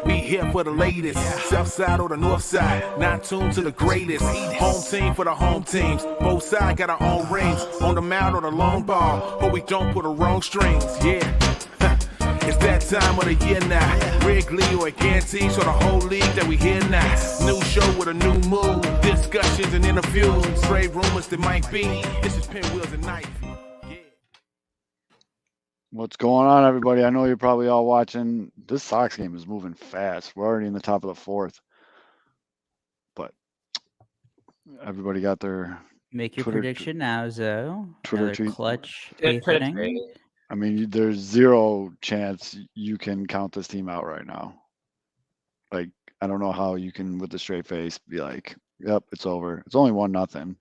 We here for the latest, south side or the north side, not tuned to the greatest. Home team for the home teams, both sides got our own rings, on the mound or the long ball, but we don't put the wrong strings, yeah. It's that time of the year now, Wrigley or guarantee, so the whole league that we here now. New show with a new mood, discussions and interviews, straight rumors that might be. This is Pinwheels and Knife. What's going on, everybody? I know you're probably all watching. This Sox game is moving fast. We're already in the top of the fourth. But everybody got their Make your Twitter, prediction now, Zoe. Twitter Another tweet. clutch eighth inning. I mean, there's zero chance you can count this team out right now. Like, I don't know how you can, with a straight face, be like, yep, it's over. It's only 1-0.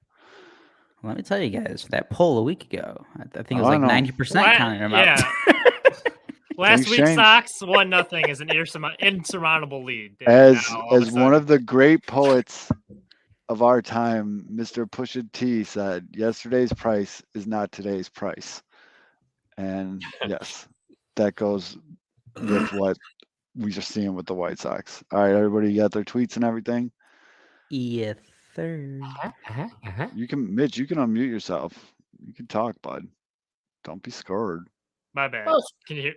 Let me tell you guys, that poll a week ago, I think it was like 90% counting them out. Last week's Sox 1-0 is an insurmountable lead. As one of the great poets of our time, Mr. Pusha T said, yesterday's price is not today's price. And yes, that goes with what we are seeing with the White Sox. All right, everybody got their tweets and everything? Yes, sir. You can, Mitch, you can unmute yourself. You can talk, bud. Don't be scared. My bad. Can you hear?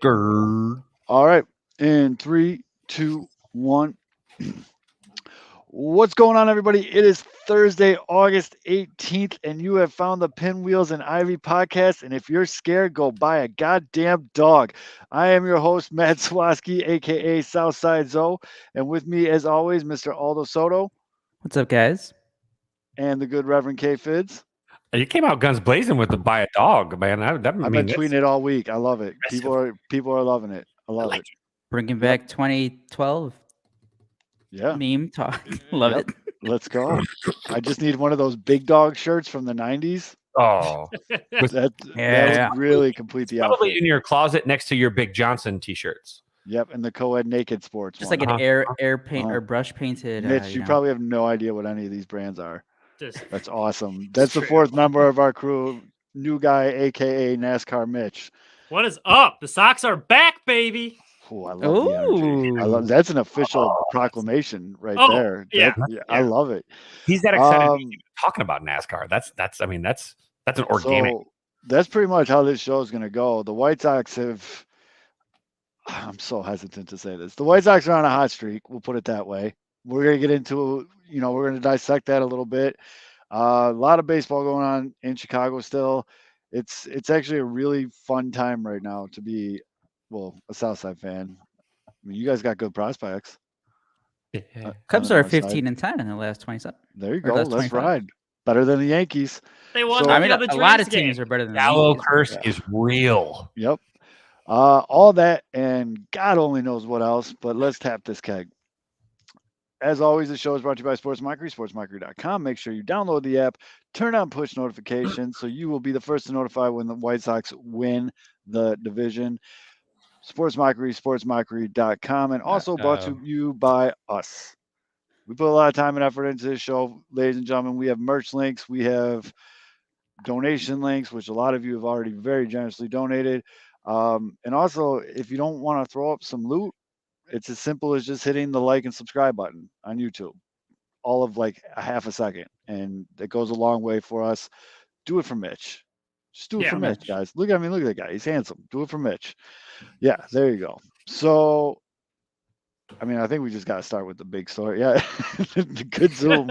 All right. In 3, 2, 1. What's going on, everybody? It is Thursday, August 18th, and you have found the Pinwheels and Ivy podcast. And if you're scared, go buy a goddamn dog. I am your host, Matt Swaski, a.k.a. Southside Zoe. And with me, as always, Mr. Aldo Soto. What's up, guys? And the good Reverend K. Fids. You came out guns blazing with the buy a dog, man. I've been tweeting it all week. I love it. People are loving it. I love it. Bringing back 2012. Yeah. Meme talk. Love it. Let's go. I just need one of those big dog shirts from the 90s. Oh. that would really complete the Probably outfit. in your closet next to your Big Johnson t-shirts. Yep, and the co-ed naked sports. Just one. like an air paint or brush painted. Mitch, you probably have no idea what any of these brands are. Just, That's awesome. That's the fourth member of our crew, new guy, aka NASCAR Mitch. What is up? The Sox are back, baby. Oh, I love the energy. That's an official proclamation right there. Yeah. I love it. He's that excited talking about NASCAR. That's an organic. So that's pretty much how this show is going to go. The White Sox have. I'm so hesitant to say this. The White Sox are on a hot streak. We'll put it that way. We're going to get into, we're going to dissect that a little bit. A lot of baseball going on in Chicago still. It's actually a really fun time right now to be, a Southside fan. I mean, you guys got good prospects. Cubs are 15-10 in the last 27. There you go. Let's ride. Better than the Yankees. They won. So, a lot of teams are better than the Gallo Yankees. curse is real. Yep. All that and God only knows what else, but let's tap this keg. As always, the show is brought to you by Sports Mockery, sportsmockery.com. Make sure you download the app, turn on push notifications so you will be the first to notify when the White Sox win the division. Sports Mockery, sportsmockery.com, and also brought to you by us. We put a lot of time and effort into this show, ladies and gentlemen. We have merch links. We have donation links, which a lot of you have already very generously donated. And also, if you don't want to throw up some loot, it's as simple as just hitting the like and subscribe button on YouTube. All of like a half a second. And it goes a long way for us. Do it for Mitch. Just do it for Mitch, guys. Look at that guy. He's handsome. Do it for Mitch. Yeah, there you go. So, I mean, I think we just got to start with the big story. Yeah, the good Zoom.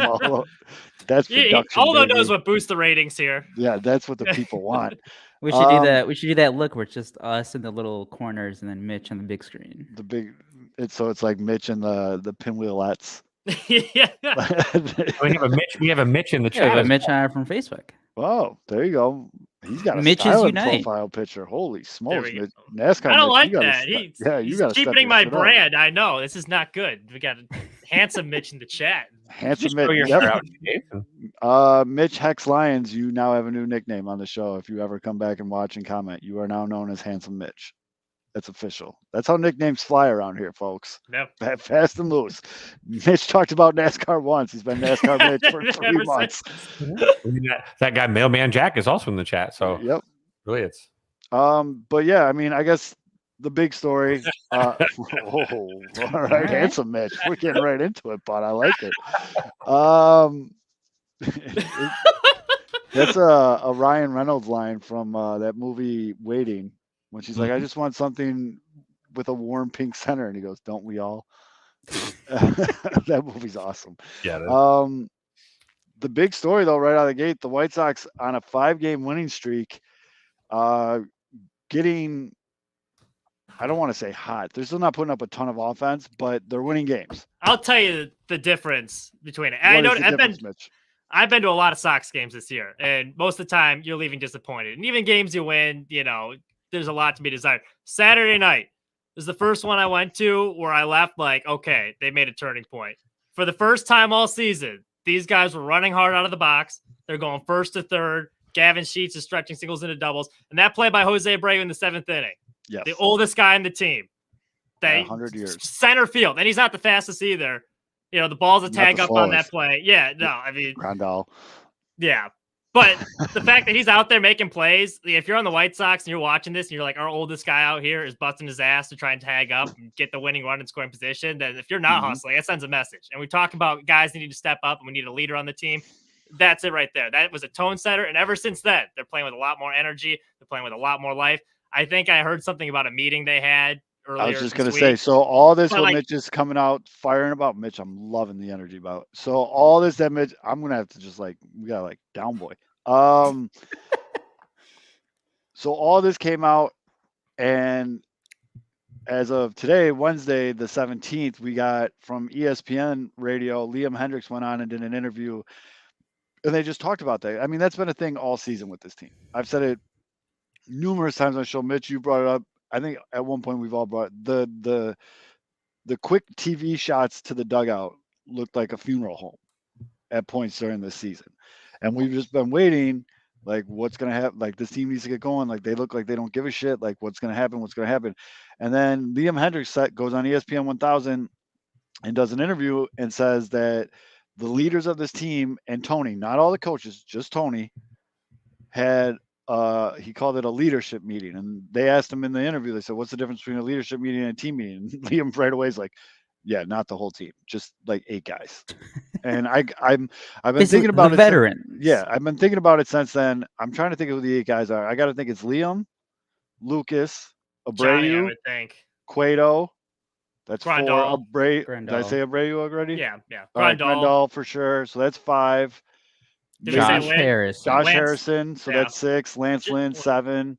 That's production. Aldo knows what boosts the ratings here. Yeah, that's what the people want. We should do that. We should do that look where it's just us in the little corners and then Mitch on the big screen. It's like Mitch and the pinwheelettes. Yeah. we have a Mitch in the chat. We have a Mitch on from Facebook. Oh, there you go. He's got a Mitch's styling Unite profile picture. Holy smokes, Mitch. NASCAR. I don't like Mitch, that. He's cheapening my brand. I know this is not good. We got a handsome Mitch in the chat. Handsome Mitch. Mitch Hex Lyons. You now have a new nickname on the show. If you ever come back and watch and comment, you are now known as Handsome Mitch. That's official. That's how nicknames fly around here, folks. Yep. Fast and loose. Mitch talked about NASCAR once. He's been NASCAR Mitch for 3 months. That guy, Mailman Jack, is also in the chat. So yep. Really, it's. But yeah, I mean, I guess the big story. All right, handsome Mitch. We're getting right into it, but I like it. That's a Ryan Reynolds line from that movie Waiting, when she's like, "I just want something with a warm pink center," and he goes, "Don't we all?" That movie's awesome. Yeah. The big story, though, right out of the gate, the White Sox on a 5-game winning streak, getting, I don't want to say hot. They're still not putting up a ton of offense, but they're winning games. I'll tell you the difference between it. I've been to a lot of Sox games this year, and most of the time you're leaving disappointed. And even games you win, there's a lot to be desired. Saturday night is the first one I went to where I left like, okay, they made a turning point. For the first time all season, these guys were running hard out of the box. They're going first to third. Gavin Sheets is stretching singles into doubles. And that play by Jose Abreu in the 7th inning. Yes. The oldest guy in the team. 100 years. Center field. And he's not the fastest either. The ball's a tag up on that play. Yeah, no, I mean. Grandal. Yeah. But the fact that he's out there making plays, if you're on the White Sox and you're watching this and you're like, our oldest guy out here is busting his ass to try and tag up and get the winning run in scoring position, then if you're not hustling, that sends a message. And we talk about guys that need to step up and we need a leader on the team. That's it right there. That was a tone setter. And ever since then, they're playing with a lot more energy. They're playing with a lot more life. I think I heard something about a meeting they had earlier. I was just going to say, so all this with Mitch is coming out, firing about Mitch. I'm loving the energy about. So all this that Mitch, I'm going to have to just we got down boy. So all this came out, and as of today, Wednesday, the 17th, we got from ESPN radio, Liam Hendricks went on and did an interview, and they just talked about that. I mean, that's been a thing all season with this team. I've said it numerous times on the show. Mitch, you brought it up. I think at one point we've all brought the quick TV shots to the dugout looked like a funeral home at points during this season. And we've just been waiting, what's going to happen? This team needs to get going. They look like they don't give a shit. What's going to happen? What's going to happen? And then Liam Hendricks goes on ESPN 1000 and does an interview and says that the leaders of this team and Tony, not all the coaches, just Tony, had he called it a leadership meeting. And they asked him in the interview, they said, what's the difference between a leadership meeting and a team meeting? And Liam right away is like, yeah, not the whole team, just 8 guys. And I've been thinking about it. Veteran. Yeah, I've been thinking about it since then. I'm trying to think of who the 8 guys are. I got to think it's Liam, Lucas, Abreu, Johnny, I would think. Cueto. That's Grandal. 4. Did I say Abreu already? Yeah. Grandal for sure. So that's 5. Josh Harrison. So that's 6. Lance Lynn, 7.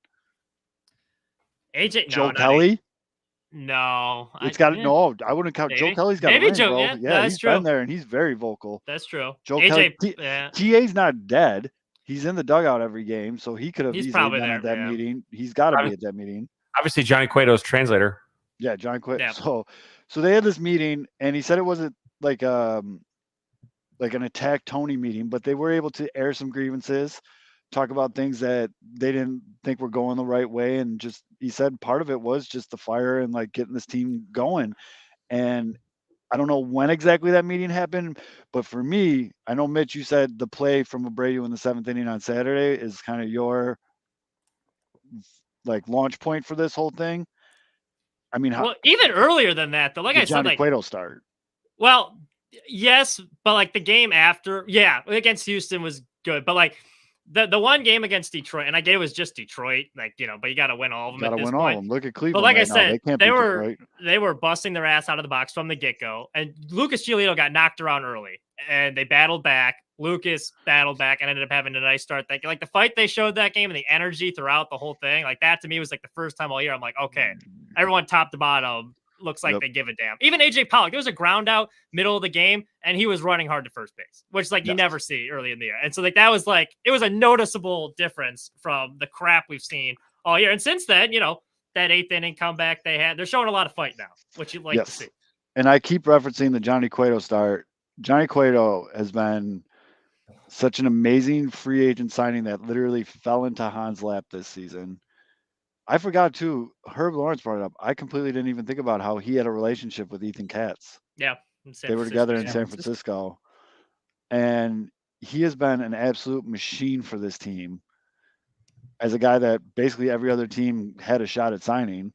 AJ. Joe Kelly. No, I wouldn't count. Maybe. Joe Kelly's got a ring, Joe, bro. Yeah, he's been there and he's very vocal. That's true. Joe Kelly, TA's not dead. He's in the dugout every game, so he could have easily been at that meeting. He's got to be at that meeting. Obviously, Johnny Cueto's translator. Yeah, Johnny Cueto. Yeah. So they had this meeting, and he said it wasn't like an attack Tony meeting, but they were able to air some grievances, talk about things that they didn't think were going the right way, and just he said part of it was just the fire and getting this team going. And I don't know when exactly that meeting happened, but for me, I know Mitch, you said the play from Abreu in the 7th inning on Saturday is kind of your launch point for this whole thing. I mean, even earlier than that, though, I said, Johnny Cueto start. Well, yes, but the game after, against Houston was good, but the one game against Detroit, and I get it was just Detroit, but you got to win all of them. All of them. Look at Cleveland. But I said, they were busting their ass out of the box from the get-go, and Lucas Giolito got knocked around early, and they battled back. Lucas battled back and ended up having a nice start. The fight they showed that game and the energy throughout the whole thing, that to me was the first time all year. I'm like, okay, everyone top to bottom looks like they give a damn. Even AJ Pollock, there was a ground out middle of the game, and he was running hard to first base, which you never see early in the year. And so that was it was a noticeable difference from the crap we've seen all year. And since then, that 8th inning comeback they're showing a lot of fight now, which you'd like to see. And I keep referencing the Johnny Cueto start. Johnny Cueto has been such an amazing free agent signing that literally fell into Hans' lap this season. I forgot too. Herb Lawrence brought it up. I completely didn't even think about how he had a relationship with Ethan Katz. Yeah, they were together in San Francisco, and he has been an absolute machine for this team. As a guy that basically every other team had a shot at signing,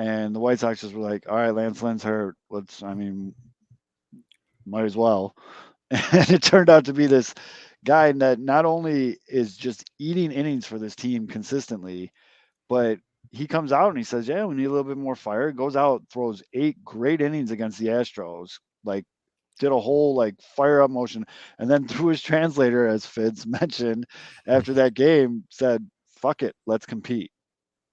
And the White Sox just were like, all right, Lance Lynn's hurt. Might as well. And it turned out to be this guy that not only is just eating innings for this team consistently, but he comes out and he says, yeah, we need a little bit more fire. Goes out, throws 8 great innings against the Astros, like did a whole like fire up motion. And then through his translator, as Fitz mentioned, after that game said, fuck it, let's compete.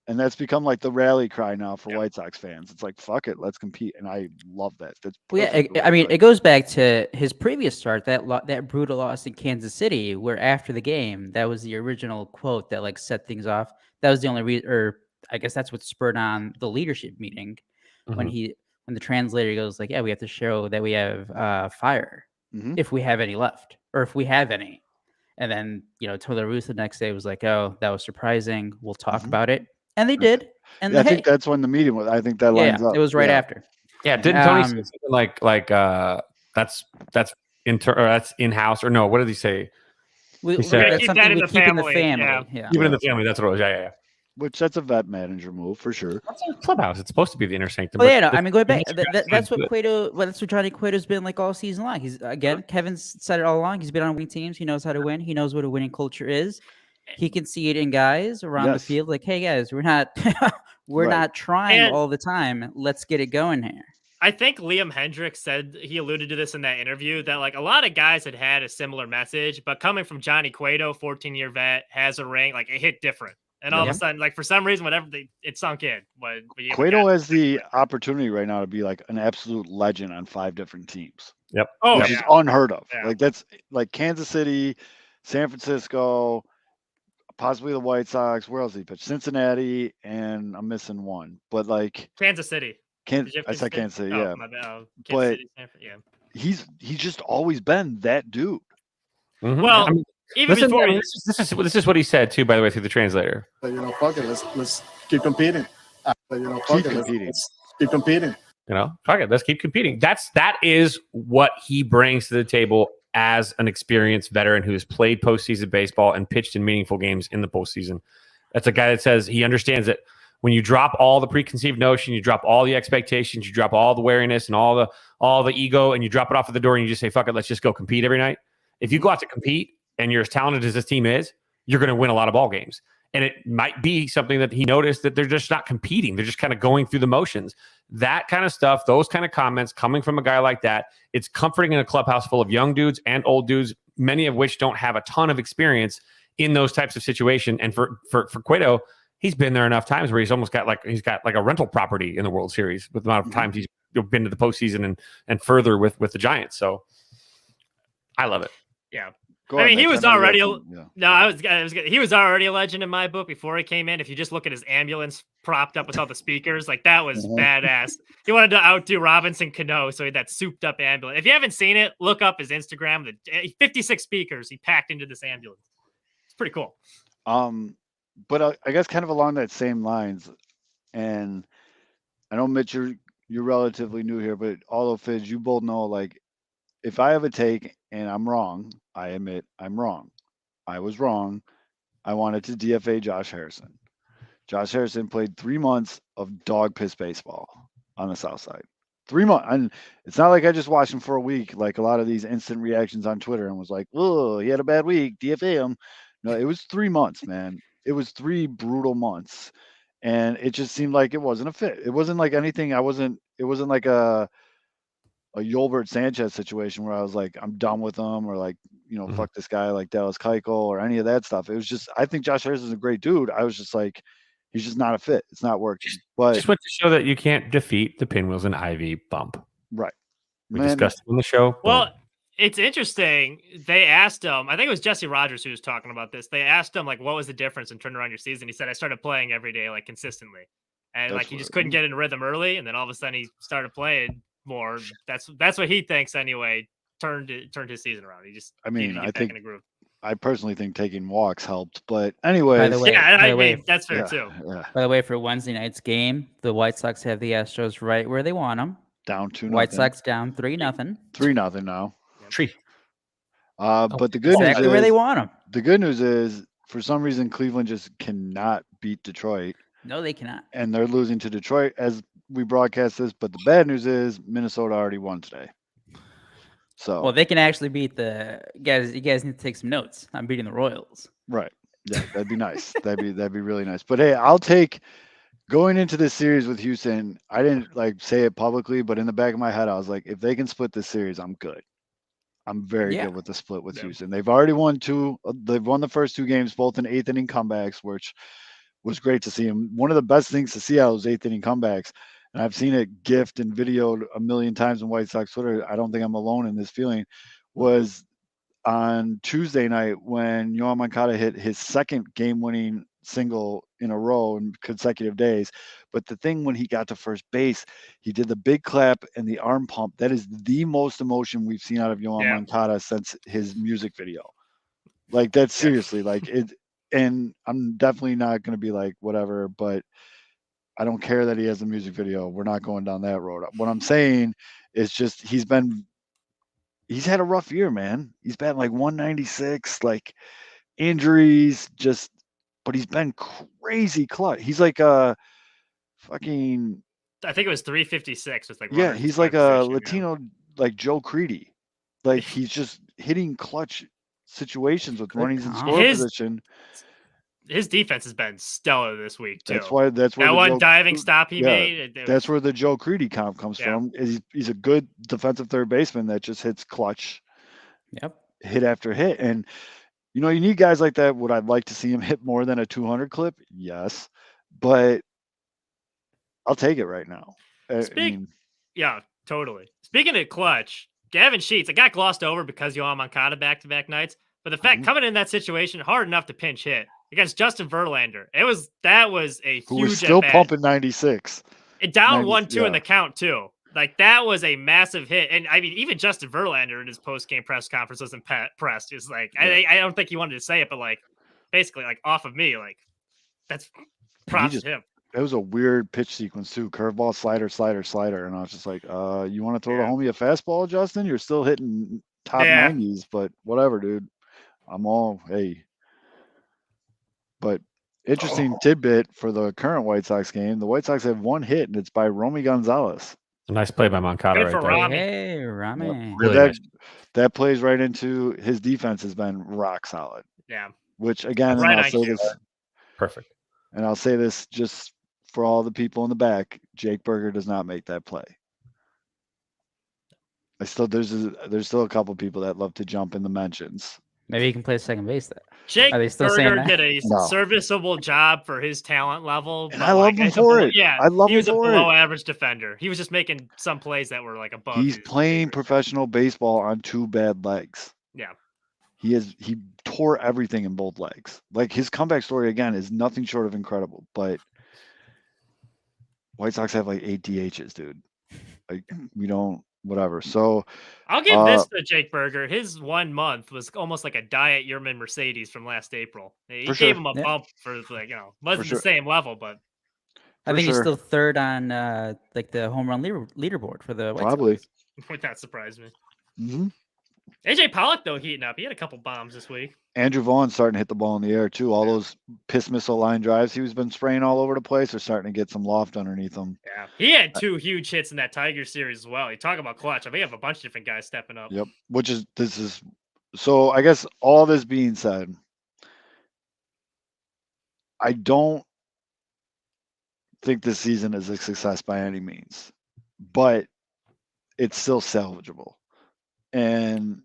And that's become like the rally cry now for White Sox fans. It's like, fuck it, let's compete. And I love that. That's it goes back to his previous start, that brutal loss in Kansas City, where after the game, that was the original quote that like set things off. That was the only reason, or I guess that's what spurred on the leadership meeting when the translator goes like, yeah, we have to show that we have fire if we have any left, or if we have any. And then, Tony La Russa the next day was like, oh, that was surprising. We'll talk about it. And they did. And I think that's when the meeting was. I think that lines up. It was right after. Yeah, didn't Tony say something like that's in-house, or no? What did he say? He said keep that in the family. Yeah. Even in the family, that's what it was. Yeah. Which that's a vet manager move for sure. That's a clubhouse. It's supposed to be the inner sanctum. Going back. That's what Cueto. That's what Johnny Cueto's been like all season long. He's Kevin's said it all along. He's been on winning teams. He knows how to win. He knows what a winning culture is. He can see it in guys around the field. Like, hey guys, we're not not trying all the time. Let's get it going here. I think Liam Hendriks said, he alluded to this in that interview, that like a lot of guys had a similar message, but coming from Johnny Cueto, 14-year vet, has a ring, like it hit different. And all of a sudden, like for some reason, it sunk in. Cueto has the opportunity right now to be like an absolute legend on 5 different teams. Yep. Oh, which is unheard of. Yeah. Like that's like Kansas City, San Francisco, possibly the White Sox. Where else did he pitch? Cincinnati, and I'm missing one. But like Kansas City. I said Kansas City, yeah. But he's just always been that dude. Mm-hmm. Well, even before this is what he said too, by the way, through the translator. But fuck it, let's keep competing. Keep competing. Fuck it, let's keep competing. That is what he brings to the table as an experienced veteran who has played postseason baseball and pitched in meaningful games in the postseason. That's a guy that says he understands that when you drop all the preconceived notion, you drop all the expectations, you drop all the wariness and all the ego, and you drop it off at the door and you just say, fuck it, let's just go compete every night. If you go out to compete and you're as talented as this team is, you're going to win a lot of ball games. And it might be something that he noticed that they're just not competing. They're just kind of going through the motions. That kind of stuff, those kind of comments coming from a guy like that, it's comforting in a clubhouse full of young dudes and old dudes, many of which don't have a ton of experience in those types of situations. And for Cueto, he's been there enough times where he's got like a rental property in the World Series with the amount of times he's been to the postseason and further with the Giants. So I love it. Yeah. He was already he was already a legend in my book before he came in. If you just look at his ambulance propped up with all the speakers, like that was badass. He wanted to outdo Robinson Cano, so he had that souped up ambulance. If you haven't seen it, look up his Instagram. The 56 speakers he packed into this ambulance. It's pretty cool. But I guess kind of along that same lines, and I know Mitch, you're relatively new here, but although Fizz, you both know, like, if I have a take and I'm wrong, I admit I'm wrong. I was wrong. I wanted to DFA Josh Harrison. Josh Harrison played 3 months of dog piss baseball on the South Side. 3 months. And it's not like I just watched him for a week, like a lot of these instant reactions on Twitter, and was like, oh, he had a bad week, DFA him. No, it was 3 months, man. It was 3 brutal months. And it just seemed like it wasn't a fit. It wasn't like anything. It wasn't like a Yolbert Sanchez situation where I was like, I'm done with him, or like, fuck this guy like Dallas Keuchel or any of that stuff. It was just, I think Josh Harrison is a great dude. I was just like, he's just not a fit. It's not working. But just went to show that you can't defeat the Pinwheels and Ivy bump. Right. We discussed it on the show. Well, it's interesting. They asked him, I think it was Jesse Rogers who was talking about this. They asked him, like, what was the difference in turning around your season? He said, I started playing every day, like, consistently. And, like, he just couldn't get in rhythm early. And then all of a sudden he started playing more. That's what he thinks anyway. Turned his season around. He just I think in a groove. I personally think taking walks helped, but anyway, that's fair too. Yeah. By the way, for Wednesday night's game, the White Sox have the Astros right where they want them. Down 2-0. White Sox down 3-0. 3-0 now. Tree. But the good news is where they want them. The good news is, for some reason, Cleveland just cannot beat Detroit. No, they cannot. and they're losing to Detroit as we broadcast this. But the bad news is Minnesota already won today. So Well, they can actually beat the guys. You guys need to take some notes. I'm beating the Royals. right, yeah, that'd be nice. that'd be really nice. But hey, I'll take going into this series with Houston. I didn't like say it publicly, but in the back of my head, I was like, if they can split this series, I'm good. I'm very Yeah. good with the split with Yeah. Houston. They've already won two. They've won the first two games, both in eighth inning comebacks, which was great to see. And one of the best things to see out of those eighth inning comebacks, and I've seen it gifted and videoed a million times on White Sox Twitter. I don't think I'm alone in this feeling. Was on Tuesday night when Yohan Moncada hit his second game-winning single in a row in consecutive days. But the thing when he got to first base, he did the big clap and the arm pump. That is the most emotion we've seen out of Yohan Yeah. Moncada since his music video. Like that's seriously like it. And I'm definitely not going to be like whatever, but I don't care that he has a music video. We're not going down that road. What I'm saying is just he's had a rough year, man. He's been like 196, like injuries, but he's been crazy clutch. He's like a fucking I think it was 356 with like yeah. runners in He's like scoring a position, yeah. Latino, like Joe Creedy. Like he's just hitting clutch situations with Good runnings in comp. score His- position. His defense has been stellar this week too. That's where that the one Joe, diving stop he yeah, made. it that's was- where the Joe Creedy comp comes Yeah. from. He's a good defensive third baseman that just hits clutch Yep. hit after hit. And you know, you need guys like that. Would I like to see him hit more than a 200 clip? Yes, but I'll take it right now. I mean, Yeah, totally. Speaking of clutch, Gavin Sheets, it got glossed over because Yohan Moncada back-to-back nights. But the fact coming in that situation, hard enough to pinch hit against Justin Verlander. That was a who was huge still at-bat. pumping 96? It down 90 1-2 in yeah. the count too. Like that was a massive hit. And I mean, even Justin Verlander in his post-game press conference was impressed. It's like I don't think he wanted to say it, but like basically like off of me, like that's props to him. It was a weird pitch sequence too. Curveball, slider, slider, slider, and I was just like, you want to throw the homie a fastball, Justin? You're still hitting top 90s, but whatever, dude. I'm all hey. But interesting tidbit for the current White Sox game: the White Sox have one hit, and it's by Romy Gonzalez. A nice play by Moncada Good right for there. Rami. Hey, Rami. Really that nice. that plays right into his defense has been rock solid. Yeah. Which again, Right and I'll on say cue. this, Perfect. and I'll say this just for all the people in the back: Jake Berger does not make that play. There's still a couple people that love to jump in the mentions. Maybe he can play second base there. Jake Are they still saying Berger that? did a No. serviceable job for his talent level. And but, I love like, him as a for below- it. Yeah, I love he him was a for it. below average defender. He was just making some plays that were like above. He's his playing favorites. professional baseball on two bad legs. Yeah. He tore everything in both legs. Like his comeback story again is nothing short of incredible. But White Sox have like 8 DHs, dude. Like we don't whatever. So I'll give this to Jake Berger. His 1 month was almost like a Diet Yerman Mercedes from last April. He For gave sure. him a Yeah. bump for like wasn't sure. the same level, but I For think he's sure. still third on like the home run leaderboard for the White Probably. Sox. would not surprise me. hmm AJ Pollock though heating up. He had a couple bombs this week. Andrew Vaughn's starting to hit the ball in the air too. All those piss missile line drives he's been spraying all over the place are starting to get some loft underneath them. Yeah, he had 2 huge hits in that Tiger series as well. You talk about clutch. I mean, we have a bunch of different guys stepping up. Yep. So I guess all this being said, I don't think this season is a success by any means, but it's still salvageable. And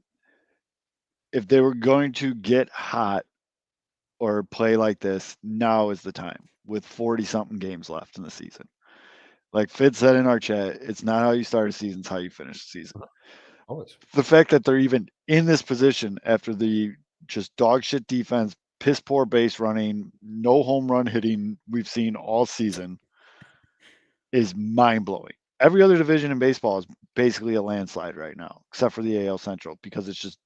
if they were going to get hot or play like this, now is the time with 40 something games left in the season. Like Fid said in our chat, it's not how you start a season, it's how you finish the season. Always. The fact that they're even in this position after the just dog shit defense, piss poor base running, no home run hitting we've seen all season is mind blowing. Every other division in baseball is basically a landslide right now, except for the AL Central, because it's just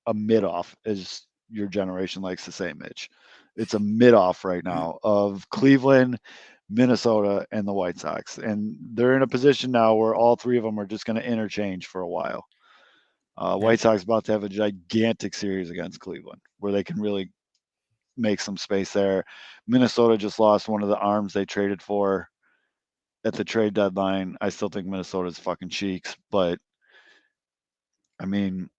a mid off, as your generation likes to say, Mitch. It's a mid off right now of Cleveland, Minnesota, and the White Sox. And they're in a position now where all three of them are just going to interchange for a while. White Sox about to have a gigantic series against Cleveland where they can really make some space there. Minnesota just lost one of the arms they traded for at the trade deadline. I still think Minnesota's fucking cheeks, but I mean,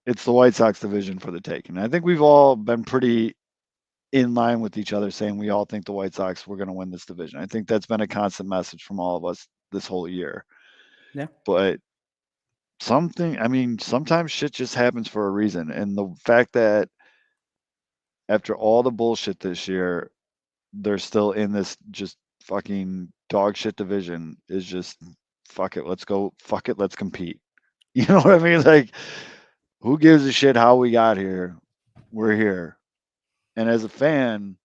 it's the White Sox division for the taking. I think we've all been pretty in line with each other saying we all think the White Sox were going to win this division. I think that's been a constant message from all of us this whole year. Yeah. But sometimes shit just happens for a reason. And the fact that after all the bullshit this year, they're still in this just fucking dog shit division is just fuck it. Let's go. Fuck it. Let's compete. You know what I mean? Like, who gives a shit how we got here? We're here. And as a fan,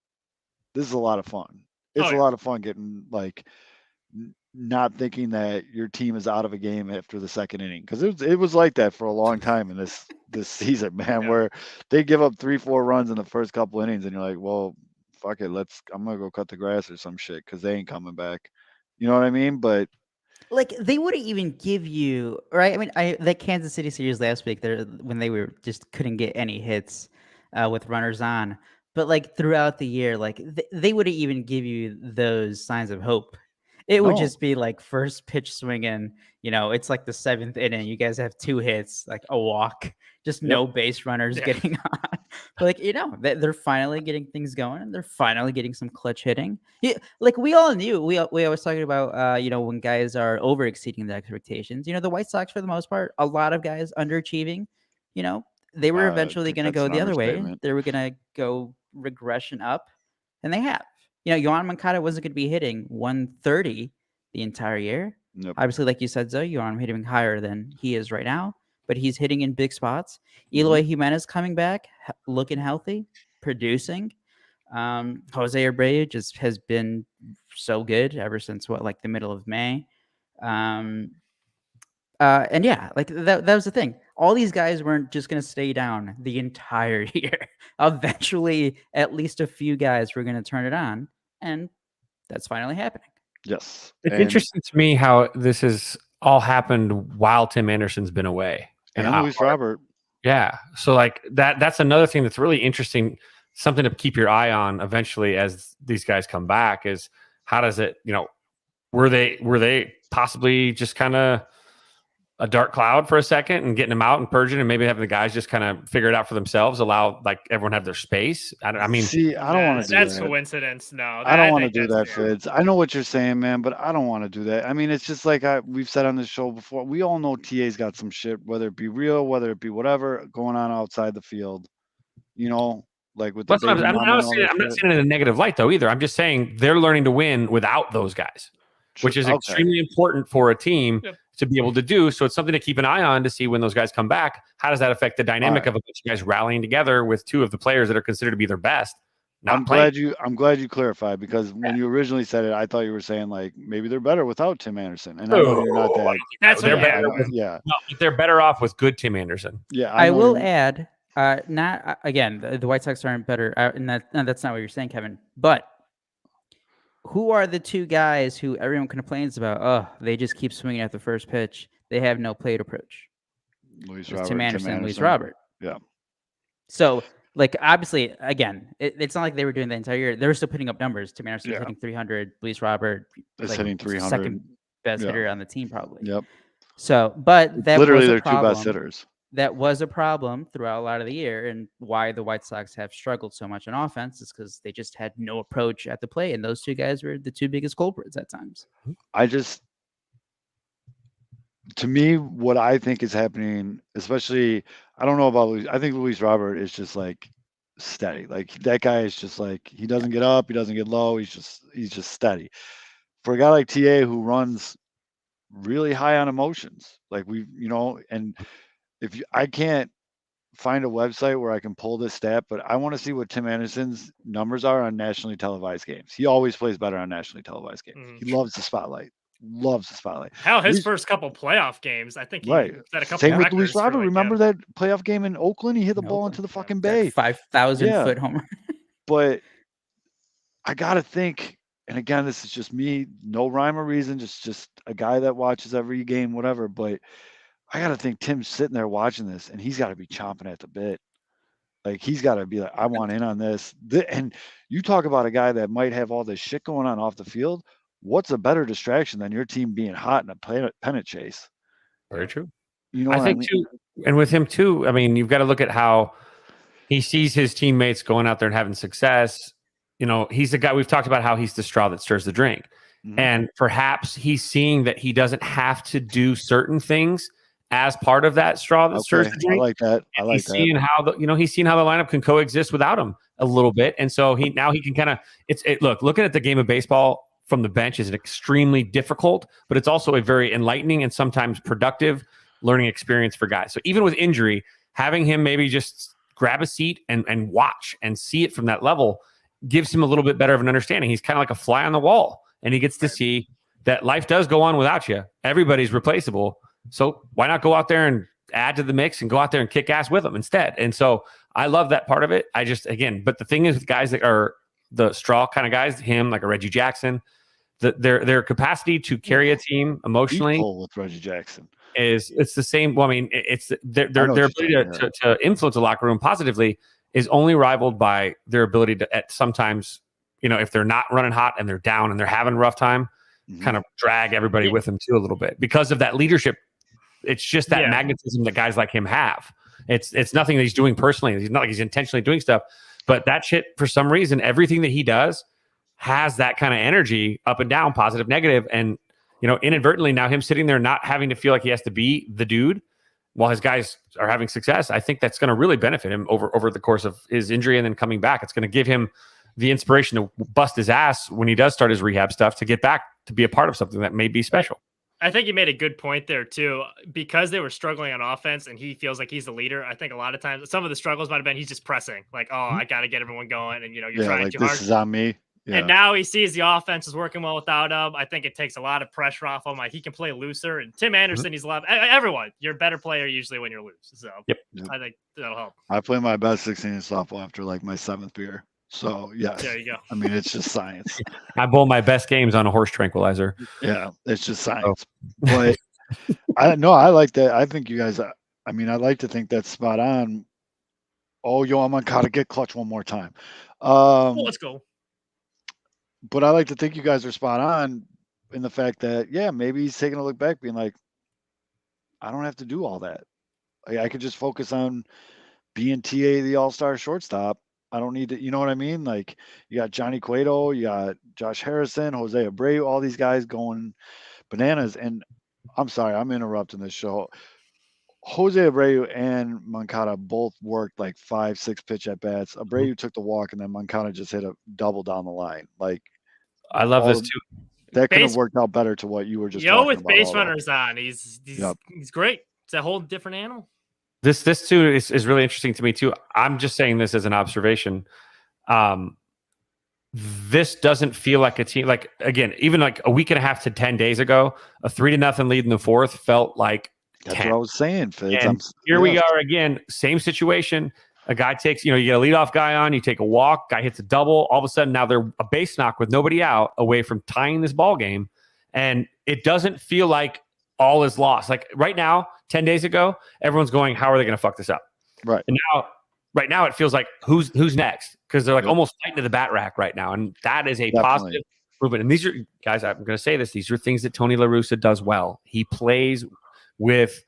this is a lot of fun. It's a lot of fun getting like not thinking that your team is out of a game after the second inning, because it was like that for a long time in this season, man, where they give up 3-4 runs in the first couple innings, and you're like, well, fuck it, I'm gonna go cut the grass or some shit because they ain't coming back. You know what I mean? But like they wouldn't even give you right. I mean, that Kansas City series last week, there when they were just couldn't get any hits with runners on. But like throughout the year, like they wouldn't even give you those signs of hope. It would just be like first pitch swinging. You know, it's like the 7th inning. You guys have 2 hits, like a walk, just no base runners getting on. But like, you know, they're finally getting things going, and they're finally getting some clutch hitting. Yeah, like we all knew. We always talking about you know, when guys are over exceeding the expectations. You know, the White Sox for the most part, a lot of guys underachieving. You know, they were eventually going to go the other way. They were going to go regression up, and they have. You know, Yohan Moncada wasn't going to be hitting 130 the entire year. Yep. Obviously, like you said, Zoe, Yohan hitting higher than he is right now, but he's hitting in big spots. Eloy Jimenez coming back, looking healthy, producing. Jose Abreu just has been so good ever since like the middle of May. And yeah, like that was the thing. All these guys weren't just going to stay down the entire year. Eventually, at least a few guys were going to turn it on, and that's finally happening. Yes. It's interesting to me how this has all happened while Tim Anderson's been away. And Luis Robert. Yeah. So like that's another thing that's really interesting, something to keep your eye on eventually as these guys come back, is how does it, you know, were they possibly just kind of a dark cloud for a second and getting them out and purging, and maybe having the guys just kind of figure it out for themselves, allow like everyone have their space. I mean, see, I don't want to do that. That's that. coincidence. No, I don't want to do that, Fids. I know what you're saying, man, but I don't want to do that. I mean, it's just like we've said on this show before. We all know TA's got some shit, whether it be real, whether it be whatever going on outside the field. You know, like with the I'm not saying it in a negative light though either. I'm just saying they're learning to win without those guys, which is extremely important for a team to be able to do. So it's something to keep an eye on to see when those guys come back. How does that affect the dynamic of a bunch of guys rallying together with 2 of the players that are considered to be their best? I'm glad you clarified, because when you originally said it, I thought you were saying like maybe they're better without Tim Anderson, and I know you're not that. That's they're better. No, they're better off with good Tim Anderson. Yeah, I will add, not again, the White Sox aren't better, and that's not what you're saying, Kevin. But who are the 2 guys who everyone complains about? Oh, they just keep swinging at the first pitch. They have no plate approach. Tim Anderson, Luis Robert. Yeah. So, like, obviously, again, it's not like they were doing the entire year. They were still putting up numbers. Tim Anderson was hitting 300. Luis Robert is hitting 300. Second best hitter on the team, probably. Yep. So, but that literally was their 2 best hitters. That was a problem throughout a lot of the year, and why the White Sox have struggled so much on offense is because they just had no approach at the plate, and those 2 guys were the 2 biggest culprits at times. To me, what I think is happening, especially, I don't know about Luis. I think Luis Robert is just like steady. Like that guy is just like, he doesn't get up, he doesn't get low. He's just steady. For a guy like TA who runs really high on emotions, like and I can't find a website where I can pull this stat, but I want to see what Tim Anderson's numbers are on nationally televised games. He always plays better on nationally televised games. He loves the spotlight. Hell, his first couple playoff games, I think he set a couple. Same with Luis Robert. Remember that playoff game in Oakland? He hit the ball into the fucking bay. 5,000 foot homer. But I gotta think, and again, this is just me, no rhyme or reason, just a guy that watches every game, whatever. But I gotta think Tim's sitting there watching this, and he's got to be chomping at the bit. Like he's got to be like, I want in on this. And you talk about a guy that might have all this shit going on off the field. What's a better distraction than your team being hot in a pennant chase? Very true. You know, I what think I mean? too, and with him too. I mean, you've got to look at how he sees his teammates going out there and having success. You know, he's the guy we've talked about how he's the straw that stirs the drink. Mhm. And perhaps he's seeing that he doesn't have to do certain things as part of that straw that stirs Okay, the drink. I like that. I like He's that. seeing how he's seen how the lineup can coexist without him a little bit, and so he can kind of looking at the game of baseball from the bench is an extremely difficult, but it's also a very enlightening and sometimes productive learning experience for guys. So even with injury, having him maybe just grab a seat and watch and see it from that level gives him a little bit better of an understanding. He's kind of like a fly on the wall, and he gets to see that life does go on without you. Everybody's replaceable. So why not go out there and add to the mix and go out there and kick ass with them instead? And so I love that part of it. But the thing is with guys that are the straw kind of guys, him, like a Reggie Jackson, their capacity to carry a team emotionally with Reggie Jackson it's the same. Well, I mean, it's their ability to to influence the locker room positively is only rivaled by their ability to at sometimes, if they're not running hot and they're down and they're having a rough time, kind of drag everybody with them too a little bit because of that leadership. It's just that magnetism that guys like him have. It's nothing that he's doing personally. He's not like he's intentionally doing stuff, but that shit, for some reason, everything that he does has that kind of energy up and down, positive, negative. And, inadvertently now him sitting there, not having to feel like he has to be the dude while his guys are having success. I think that's going to really benefit him over the course of his injury and then coming back. It's going to give him the inspiration to bust his ass when he does start his rehab stuff to get back to be a part of something that may be special. I think you made a good point there too, because they were struggling on offense and he feels like he's the leader. I think a lot of times some of the struggles might've been, he's just pressing like, I got to get everyone going. And you're trying like too this hard. is on me. Yeah. And now he sees the offense is working well without him. I think it takes a lot of pressure off him. Like he can play looser, and Tim Anderson, he's a lot. Everyone, you're a better player usually when you're loose. So I think that'll help. I play my best 16 softball after like my 7th beer. So yes, there you go. I mean, it's just science. I bowl my best games on a horse tranquilizer. Yeah, it's just science. But I like that. I think you guys. I mean, I like to think that's spot on. Oh, I'm on gotta get clutch one more time. Let's go. But I like to think you guys are spot on in the fact that, maybe he's taking a look back being like, I don't have to do all that. I could just focus on being TA, the all-star shortstop. I don't need to, you know what I mean? Like you got Johnny Cueto, you got Josh Harrison, Jose Abreu, all these guys going bananas. And I'm sorry, I'm interrupting this show. Jose Abreu and Moncada both worked like 5-6 pitch at bats. Abreu took the walk, and then Moncada just hit a double down the line. Like I love this too. That could have worked out better to what you were just. Talking with about base runners on, he's great. It's a whole different animal. This too is really interesting to me too. I'm just saying this as an observation. This doesn't feel like a team. Like again, even like a week and a half to 10 days ago, a 3-0 lead in the fourth felt like. That's 10. What I was saying, Fitz. And here we are again, same situation. A guy takes, you get a leadoff guy on, you take a walk, guy hits a double. All of a sudden, now they're a base knock with nobody out away from tying this ball game. And it doesn't feel like all is lost. Like right now, 10 days ago, everyone's going, how are they going to fuck this up? Right. And right now, it feels like who's next? Because they're like almost fighting to the bat rack right now. And that is a positive movement. And these are, guys, I'm going to say this, these are things that Tony La Russa does well. He plays with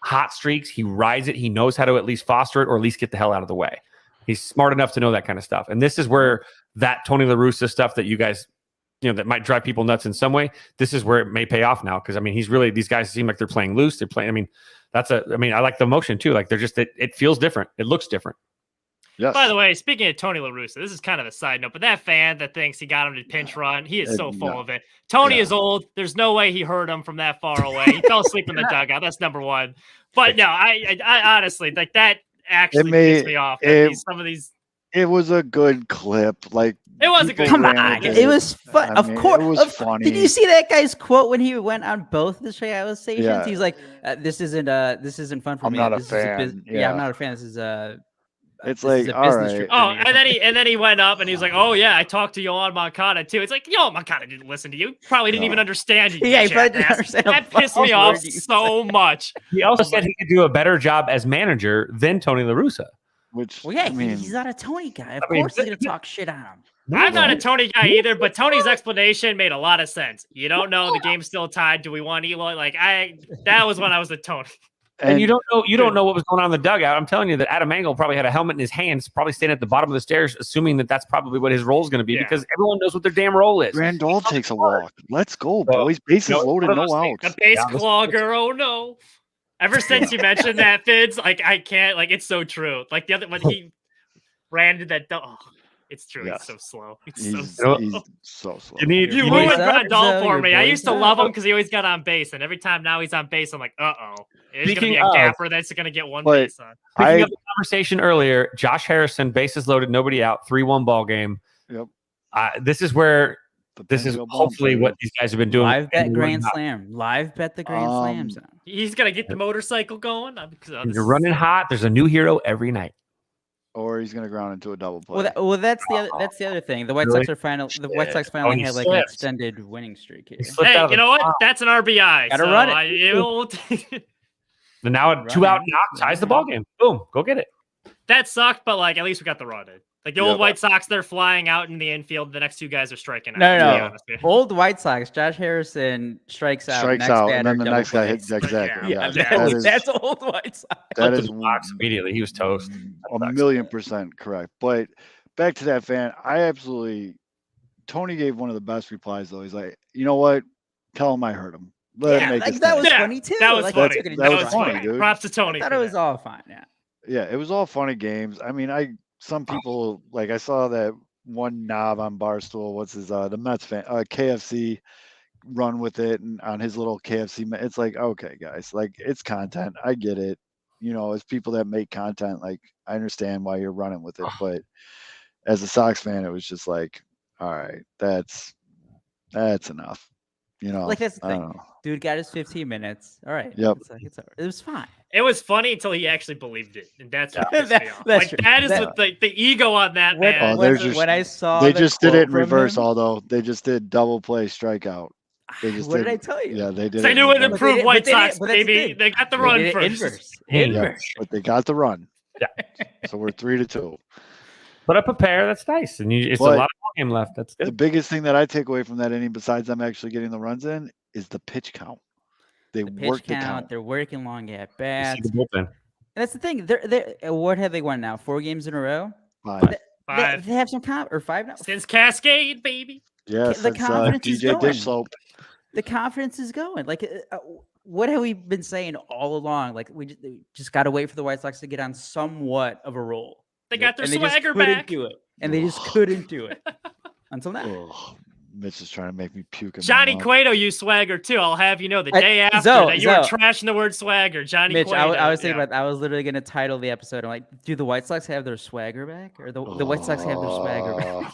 hot streaks. He rides it. He knows how to at least foster it or at least get the hell out of the way. He's smart enough to know that kind of stuff. And this is where that Tony La Russa stuff that you guys, that might drive people nuts in some way, this is where it may pay off now. Because, I mean, these guys seem like they're playing loose. They're playing, I like the emotion too. Like they're just, it feels different. It looks different. Yes. By the way, speaking of Tony La Russa, this is kind of a side note, but that fan that thinks he got him to pinch run, he is so full of it. Tony is old. There's no way he heard him from that far away. He fell asleep in the dugout. That's number one. But no, I honestly, like that actually pissed me off. Some of these. It was a good clip. Like it was a good. Come on, it was fun. Of course, it was funny. Did you see that guy's quote when he went on both the Chicago stations? Yeah. He's like, "This isn't fun for I'm me. not a this fan. is I'm not a fan. This is a." It's this like, is a all business right. trip Oh, for me. and then he went up and he was like, "Oh yeah, I talked to Yohan Moncada too." It's like, Moncada didn't listen to you. Probably didn't even understand you. Yeah, he probably didn't jackass. understand That pissed me off so much. He also said he could do a better job as manager than Tony La Russa. Which Well, yeah, I mean, he's not a Tony guy. Of I mean, course, he's gonna talk shit on him. I'm not a Tony guy either, but Tony's explanation made a lot of sense. You don't know the game's still tied. Do we want Eloy? That was when I was a Tony. And you don't know what was going on in the dugout. I'm telling you that Adam Engel probably had a helmet in his hands, probably standing at the bottom of the stairs, assuming that that's probably what his role is going to be because everyone knows what their damn role is. Randall takes a walk. Let's go, boys. Bases loaded, no outs. The base clogger. Oh no! Ever since you mentioned that, Fids, I can't. It's so true. The other when he ran to that. It's true. Yes. He's so slow. He's so slow. You ruined Grandal for me. I used to love him because he always got on base, and every time now he's on base, I'm like, uh-oh. It's going to be a gapper that's going to get one base on. Speaking of the conversation earlier, Josh Harrison, bases loaded, nobody out, 3-1 ball game. Yep. This is hopefully what these guys have been doing. Live bet Grand Slam. Live bet the Grand Slams. He's going to get the motorcycle going. You're running hot. There's a new hero every night. Or he's going to ground into a double play. Well, that's the other thing. The White Sox are White Sox finally had an extended winning streak here. Hey, you know what? That's an RBI. Gotta run it. And now a 2-out knock ties the ball game. Boom, go get it. That sucked, but at least we got the run in. The old White Sox, they're flying out in the infield. The next two guys are striking out. No. Old White Sox, Josh Harrison strikes out, and then the next guy hits exactly. That's old White Sox. That is box immediately. He was toast. 1,000,000% correct. But back to that fan, Tony gave one of the best replies though. He's like, you know what? Tell him I heard him. That was funny too. That was funny. That was funny, dude. Props to Tony. I thought it was all fine. Yeah, it was all funny games. I mean, some people I saw that one knob on Barstool. What's his the Mets fan KFC run with it and on his little KFC. It's like, okay, guys, it's content. I get it. As people that make content, I understand why you're running with it. But as a Sox fan, it was just like, all right, that's enough. That's the thing. Dude got his 15 minutes. All right. Yep. It was fine. It was funny until he actually believed it, and that's what pissed me off. That is the ego on that man. When I saw they just did it in reverse. Although they just did double play strikeout. What did I tell you? Yeah, they did. They knew it improved White Sox, baby. They got the run first. Inverse. But they got the run. Yeah. So we're 3-2. But up a pair, that's nice. And it's a lot of ball game left. That's good. The biggest thing that I take away from that inning, besides them actually getting the runs in, is the pitch count. They work the count. They're working long at bats. The bullpen. And that's the thing. They're what have they won now? 4 games in a row? 5. They have some or 5 now? Since Cascade, baby. Yeah, the confidence is DJ going. Dish Slope. The confidence is going. What have we been saying all along? We just got to wait for the White Sox to get on somewhat of a roll. They got their swagger back. And they just couldn't do it until now. Oh, Mitch is trying to make me puke. Johnny Cueto used swagger too. I'll have you know, the day after that you were trashing the word swagger. Johnny Mitch, Cueto. I was thinking about. I was literally going to title the episode. I'm like, do the White Sox have their swagger back, or the White Sox have their swagger back?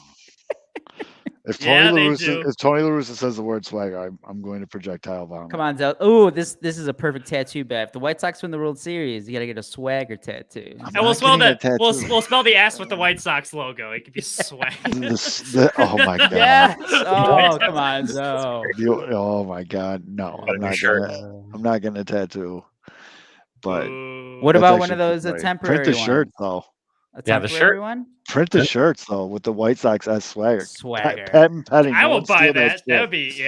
If Tony La Russa says the word swagger, I'm going to projectile vomit. Come on, Zell. Oh, this is a perfect tattoo bet. If the White Sox win the World Series, you got to get a swagger tattoo. And we'll spell that. We'll spell the S with the White Sox logo. It could be swag. Oh my god. Yes. Oh, come on, Zell. Oh my god. No, I'm not getting a tattoo. But what about one of those temporary print the shirt though? The shirt one. Print the shirts though with the White Sox as swagger. Petting. I will buy that. That would be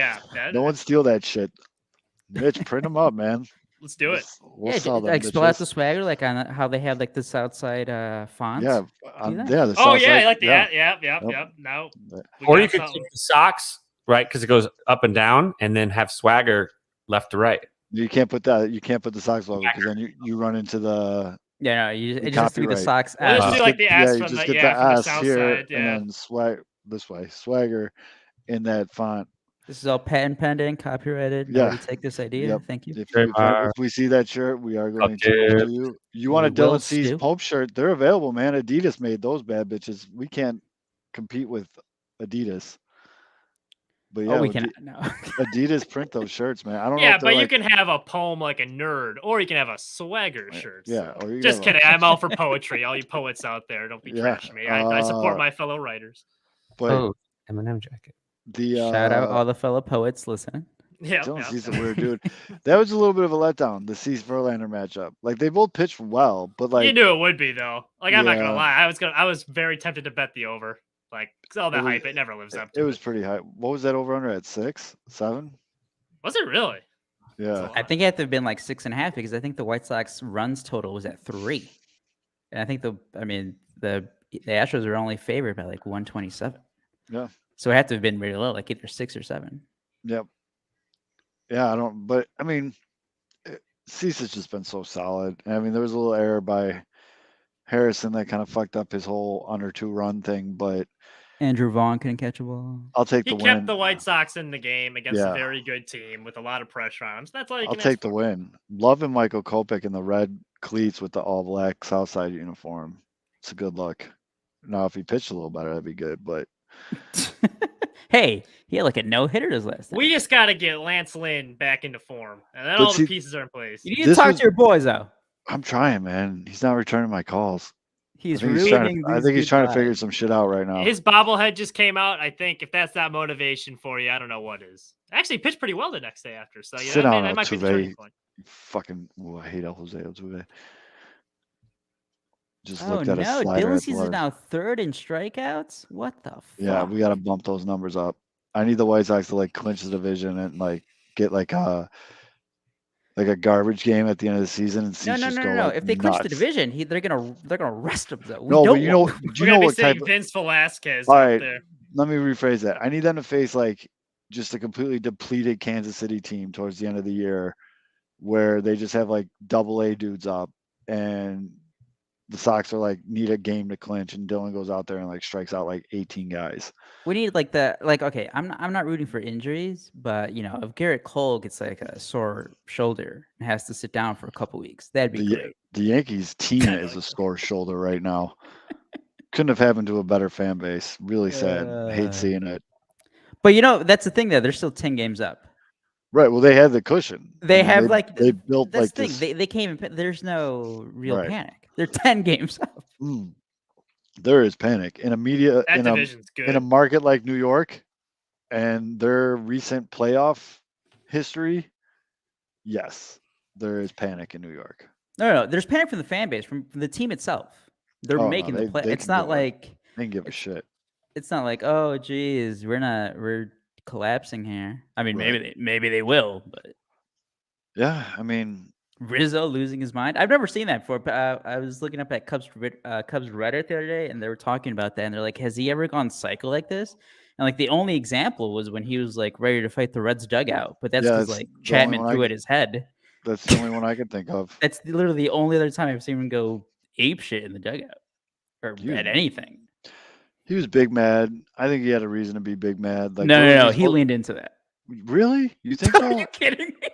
no one steal that shit. Mitch, print them up, man. Let's do it. We'll sell them. Spell out the swagger on how they have the Southside fonts. Yeah, the Southside, Yep. No. Or you could take the socks, right? Because it goes up and down, and then have swagger left to right. You can't put that. You can't put the Sox logo because then you run into the. Yeah, no, it just has to be the Sox. Well, just do the S from just the, get the S south here, side, and then swagger in that font. This is all patent pending, copyrighted. Yeah, we take this idea. Yep. Thank you. If we see that shirt, we are going to you. You want a Dylan C's Pope shirt? They're available, man. Adidas made those bad bitches. We can't compete with Adidas. But yeah, we cannot. No. Adidas print those shirts, man. I don't know. Yeah, but you can have a poem like a nerd, or you can have a swagger shirt. Yeah. Just kidding. I'm all for poetry. All you poets out there, don't be trashing me. I support my fellow writers. But Eminem jacket. Shout out all the fellow poets listening. Yeah, Dylan yeah. Cease a weird dude. That was a little bit of a letdown, the Cease Verlander matchup. Like they both pitched well, but You like knew it would be though. Like I'm not gonna Yeah. lie, I was very tempted to bet the over. Like 'cause all that was- hype, it never lives up it to was pretty high. What was that over under at 6, 7? Was it really? Yeah. I think it had to have been like 6.5 because I think the White Sox runs total was at 3, and I think the Astros are only favored by like 127. Yeah. So it had to have been really low, like either 6 or 7. Yep. Yeah, I don't. But I mean, Cease has just been so solid. I mean, there was a little error by Harrison that kind of fucked up his whole under 2 run thing, but Andrew Vaughn couldn't catch a ball. I'll take He the kept win. the White Sox in the game against a Yeah. very good team with a lot of pressure on him. So that's all you I'll can take ask the for. win. Loving Michael Kopech in the red cleats with the all black Southside uniform. It's a good look. Now, if he pitched a little better, that'd be good. But Hey, he had like a no-hitter this last time. We just got to get Lance Lynn back into form, and then But all see- the pieces are in place. You need to this talk was- to your boys, though. I'm trying, man. He's not returning my calls. He's I think he's trying to figure some shit out right now. His bobblehead just came out. I think if that's not motivation for you, I don't know what is. Actually, he pitched pretty well the next day after. So Sit that, down, that might be the turning Altuve. point. Fucking, I hate Jose Altuve. Just Oh looked at a no, slider. Dylan at the Cease is letters. now 3rd in strikeouts. What the fuck? Yeah, we got to bump those numbers up. I need the White Sox to like clinch the division and like get like a garbage game at the end of the season and see No. If they clinch the division, they're gonna rest him though. We No, but don't you know, want- do We're you know gonna be what type? seeing Vince Velasquez All out right. there. Let me rephrase that. I need them to face like just a completely depleted Kansas City team towards the end of the year, where they just have like AA dudes up, and the Sox are like need a game to clinch, and Dylan goes out there and like strikes out like 18 guys. We need okay. I'm not rooting for injuries, but if Garrett Cole gets like a sore shoulder and has to sit down for a couple weeks, that'd be great. The Yankees team is a sore shoulder right now. Couldn't have happened to a better fan base. Really sad. Hate seeing it. But that's the thing though. They're still 10 games up. Right. Well, they had the cushion. They I mean, they built That's like the thing. this. They came in. There's no real Right. panic. They're 10 games up. There is panic in a media That in division's good. a market like New York, and their recent playoff history. Yes, there is panic in New York. No. There's panic from the fan base, from the team itself. They're Oh, no, making the they- play. they It's can not give a- like They can give a shit. it's not like, oh geez, we're collapsing here. I mean, Right. maybe they will, but Yeah, I mean, Rizzo losing his mind. I've never seen that before. But I was looking up at Cubs Reddit the other day, and they were talking about that. And they're like, has he ever gone psycho like this? And like the only example was when he was like ready to fight the Reds dugout, but that's Yeah, because it's like the only Chapman one I threw at can- his head. that's the only one I can think of. That's literally the only other time I've seen him go ape shit in the dugout or You- at anything. He was big mad. I think he had a reason to be big mad. Like, No. where was He supposed- leaned into that. Really? You think Are so? you kidding me?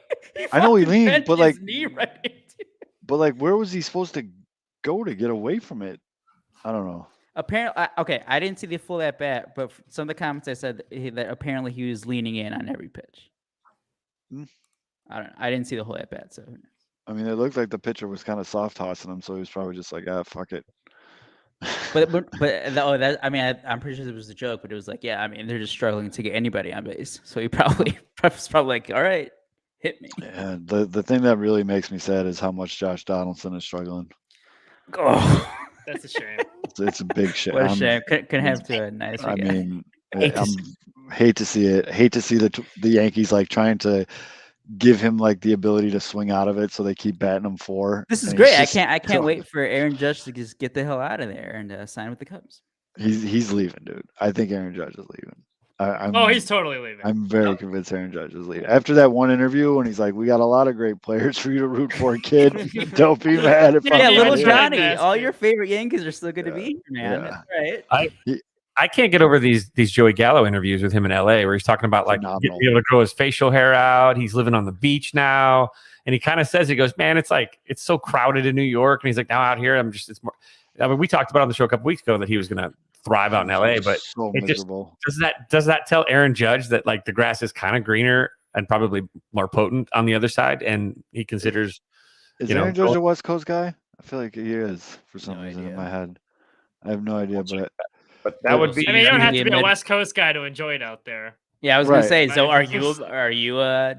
I know he fucking leaned, bent but, his like- knee right into it. But like, where was he supposed to go to get away from it? I don't know. Apparently, okay, I didn't see the full at bat, but some of the comments I said that apparently he was leaning in on every pitch. Hmm. I don't know. I didn't see the whole at bat, so who knows? I mean, it looked like the pitcher was kind of soft tossing him, so he was probably just like, fuck it. I mean, I'm pretty sure it was a joke, but it was like, yeah, I mean, they're just struggling to get anybody on base, so he probably was probably like, all right, hit me. Yeah, the thing that really makes me sad is how much Josh Donaldson is struggling. Oh, That's a shame. It's a big shit. what a shame! Couldn't have to a nicer I guy. mean, Hate to I'm hate to see it. Hate to see the Yankees like trying to give him like the ability to swing out of it, so they keep batting him 4. This is and he's great. just- I can't wait for Aaron Judge to just get the hell out of there and sign with the Cubs. He's leaving, dude. I think Aaron Judge is leaving. I'm, Oh, he's totally leaving. I'm very convinced Aaron Judge is leaving. After that one interview when he's like, "We got a lot of great players for you to root for, kid. Don't be mad if Yeah, I'm Yeah, he little was leaving." trying Johnny. to ask All you. your favorite Yankees are still good to be here, man. yeah. That's right. I can't get over these Joey Gallo interviews with him in LA where he's talking about like Phenomenal. being able to grow his facial hair out. He's living on the beach now. And he kind of says, he goes, man, it's like, it's so crowded in New York. And he's like, now out here, it's more, I mean, we talked about on the show a couple weeks ago that he was going to thrive out in LA, but so it just- miserable. does that tell Aaron Judge that like the grass is kind of greener and probably more potent on the other side? And he considers, Is you know, Aaron Judge go- a West Coast guy? I feel like he is for some No reason in idea. my head. I have no idea, but but that would be, I mean, you don't have to Maybe be a mid- West Coast guy to enjoy it out there. Yeah, I was gonna Right. say. So, Right. are you?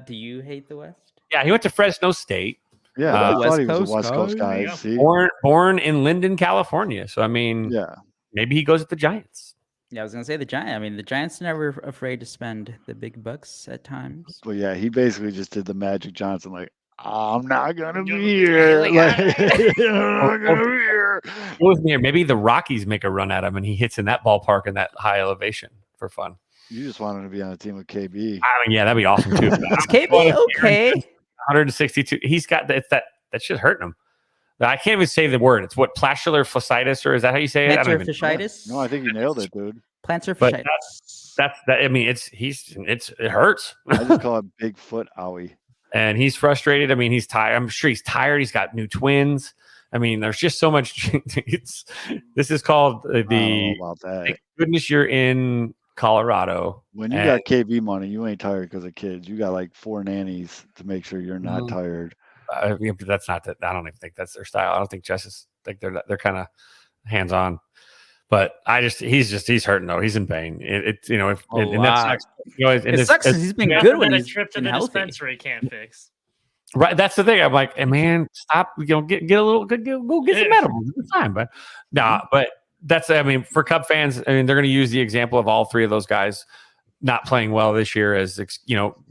Do you hate the West? Yeah, he went to Fresno State. Yeah, I Uh, thought he was West a West Coast Coast guy. guy. See, Born in Linden, California. So I mean, yeah, maybe he goes with the Giants. Yeah, I was gonna say the Giants. I mean, the Giants are never afraid to spend the big bucks at times. but yeah, he basically just did the Magic Johnson, like, I'm not gonna You're be here. like, Like, I'm not gonna be here. He wasn't here. Maybe the Rockies make a run at him, and he hits in that ballpark in that high elevation for fun. You just wanted to be on a team with KB. I mean, yeah, that'd be awesome too. Is KB okay? 162. He's got that shit hurting him. I can't even say the word. It's what, plastular fasciitis, or is that how you say it? I don't even. Plantar No, I think you nailed it, dude. Plantar But fasciitis. that's that. I mean, it hurts, I just call it Bigfoot Owie. and he's frustrated. I mean, he's tired. I'm sure he's tired. He's got new twins. I mean, there's just so much. This is called I don't the. know about that. Thank goodness you're in Colorado. When you and- got KB money, you ain't tired because of kids. You got like 4 nannies to make sure you're not Mhm. tired. Yeah, but that's not that. I don't even think that's their style. I don't think Justice like they're kind of hands on. But he's hurting though. He's in pain. If A and that lot. sucks. And It this- sucks because he's been Nothing good when that a he's trip to been the healthy. dispensary can't fix. right. That's the thing. I'm like, hey, man, stop. Get a little go get some Yeah. medicine. It's fine, but but that's for Cub fans. I mean, they're going to use the example of all three of those guys not playing well this year as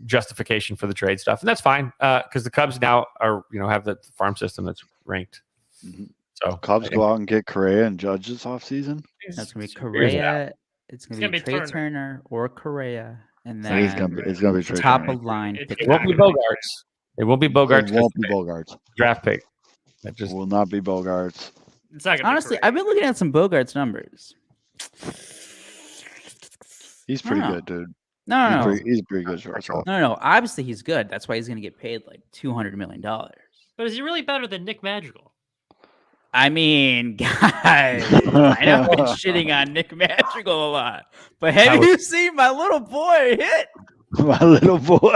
justification for the trade stuff, and that's fine because the Cubs now are have the farm system that's ranked. Mhm. So Cubs go out and get Correa and Judge this offseason. That's gonna be Here's Correa. It's gonna, gonna be be Trey Turner. Turner or Correa, and So then it's gonna be Trey top Turner. of line. It's pitcher. it won't be Bogarts. It won't be Bogarts. It won't be Bogarts. Draft pick. That It just will not be Bogarts. It's not gonna Honestly, be I've been looking at some Bogarts numbers. He's pretty Wow. good, dude. No. He's a pretty good shortstop. No. Obviously, he's good. That's why he's going to get paid like $200 million. But is he really better than Nick Madrigal? I mean, guys, I know I've been shitting on Nick Madrigal a lot, but have you seen my little boy hit? My little boy.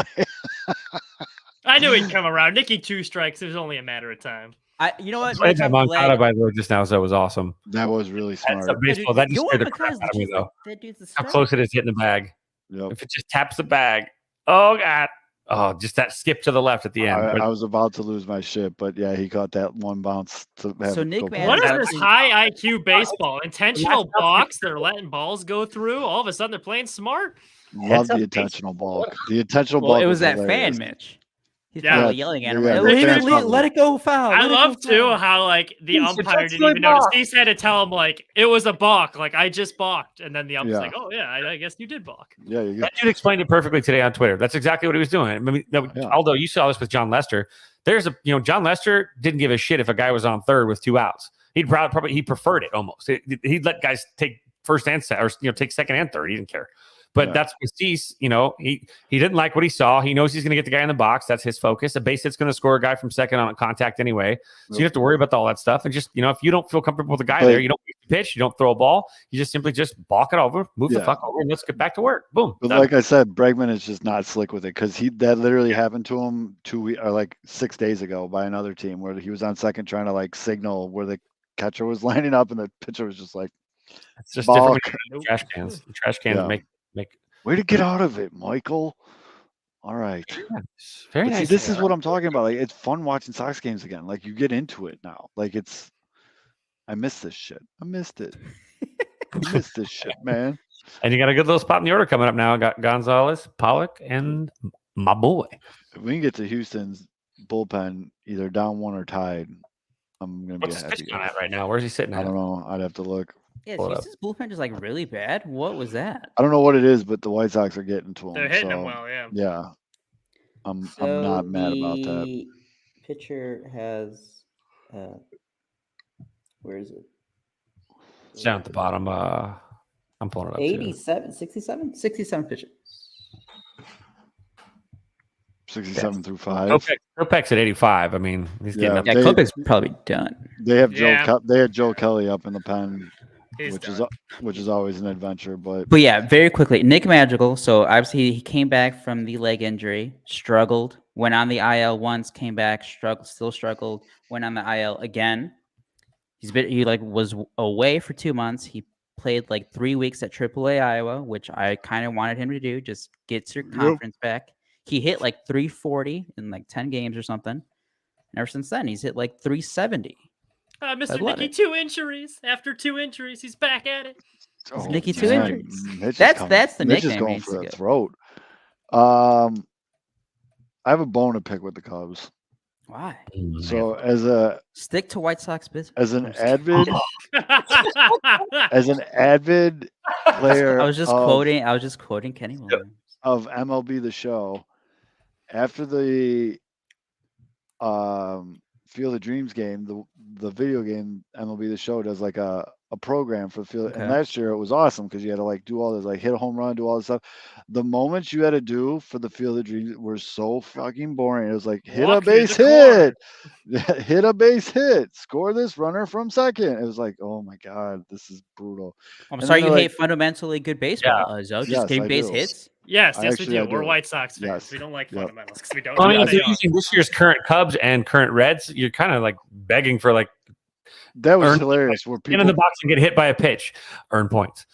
I knew he'd come around. Nicky 2 strikes. It was only a matter of time. You know what? played that I'm Moncada glad- by the way just now, so that was awesome. That was really That's smart. a baseball. That just Yoan scared the crap Moncada's out of me just though. like, that dude's a How stud. close it is hitting the bag. Yep. If it just taps the bag, oh god, oh just that skip to the left at the end. I, But I was about to lose my shit, but yeah, he caught that one bounce to have So it Nick go Madrigal- What past. is this high IQ baseball? Intentional balks. They're letting balls go through. All of a sudden, they're playing smart. Love It's a the intentional balk. The intentional Well, balk it was that hilarious. fan, Mitch. He's Yeah. probably yelling at him. Yeah, Like, the fans probably- let it go foul. I let it love go too foul." how like the He's umpire didn't intentionally even notice. balked. He had to tell him like it was a balk. Like I just balked, and then the umpire's Yeah. like, "Oh yeah, I guess you did balk." Yeah, you that dude explained it perfectly today on Twitter. That's exactly what he was doing. I mean, Yeah. although you saw this with John Lester, there's John Lester didn't give a shit if a guy was on third with 2 outs. He'd probably he preferred it almost. He'd let guys take first and second, or take second and third. He didn't care. But Yeah. that's what Cease, he didn't like what he saw. He knows he's going to get the guy in the box. That's his focus. A base hit's going to score a guy from second on a contact anyway. So you don't have to worry about all that stuff. And just, if you don't feel comfortable with the guy But- there, you don't pitch, you don't throw a ball. You just simply just balk it over, move the Yeah. fuck over, and let's get back to work. Boom. But Done. like I said, Bregman is just not slick with it because that literally happened to him 6 days ago by another team where he was on second trying to like signal where the catcher was lining up and the pitcher was just like, It's just different balk. with the trash cans. The trash cans Yeah. make way to get out of it, Michael. All right. it's very But see, nice. this is what I'm talking about. Like, it's fun watching Sox games again. Like, you get into it now. Like, I miss this shit. I missed it. I missed this shit, man. And you got a good little spot in the order coming up now. I got Gonzalez, Pollock, and my boy. If we can get to Houston's bullpen either down 1 or tied, I'm gonna be What's a his happy. pitch on at right now? Where's he sitting I at? don't know. I'd have to look. Yeah, Pull it up. Houston's bullpen is like really bad. What was that? I don't know what it is, but the White Sox are getting to him. They're hitting him so, well, yeah. Yeah. I'm not mad about that. The pitcher has, where is it? It's down at the bottom. I'm pulling it up. Too. 87, 67 pitches. 67 through 5. Kopech's at 85. I mean, he's getting Yeah. up. Yeah, They- Kopech's probably done. They have Yeah. They had Joe Kelly up in the pen, He's which is always an adventure. But But yeah, very quickly, Nick Madrigal. So obviously he came back from the leg injury, struggled, went on the IL once, came back, still struggled, went on the IL again. He was away for 2 months. He played like 3 weeks at AAA Iowa, which I kind of wanted him to do. Just gets your confidence back. He hit like 340 in like 10 games or something. And ever since then, he's hit like 370. Mr. love Nicky, it. 2 injuries. After 2 injuries, he's back at it. Oh, Nicky 2 man. injuries. Mitch is That's coming. the Mitch is nickname. going he needs for to the get. throat. I have a bone to pick with the Cubs. Why? So as Stick to White Sox business. as an avid player I was just quoting Kenny Williams. of MLB The Show, after the Field of Dreams game, the video game MLB The Show does like a program for the field. And Okay. last year it was awesome because you had to like do all this, like hit a home run, do all this stuff. The moments you had to do for the Field of Dreams were so fucking boring. It was like hit a Walk through base the hit, hit a base hit, score this runner from second. It was like, oh my god, this is brutal. I'm And sorry then you they're hate fundamentally good baseball, Zoe. Just Yes, getting I base do. hits. Yes, I yes, actually- we I do. We're do. White Sox fans. Yes. We don't like Yep. fundamentals because we don't I know mean, what if they you're are. using this year's current Cubs and current Reds, you're kind of like begging for like That was Earn- hilarious. Where get in the box and get hit by a pitch, earn points.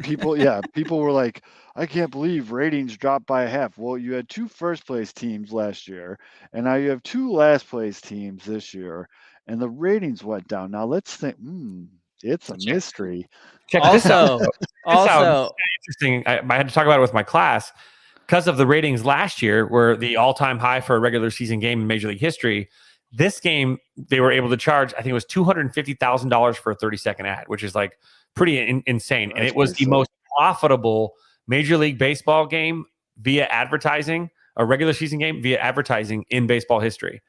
people were like, I can't believe ratings dropped by a half. Well, you had 2 first place teams last year, and now you have 2 last place teams this year, and the ratings went down. Now let's think. It's a mystery. Check this out. Also, This out. also, Interesting. I had to talk about it with my class because of the ratings last year were the all-time high for a regular season game in Major League history. This game, they were able to charge, I think it was $250,000 for a 30-second ad, which is like pretty insane. And That's it was pretty the most profitable Major League Baseball game via advertising, a regular season game via advertising in baseball history.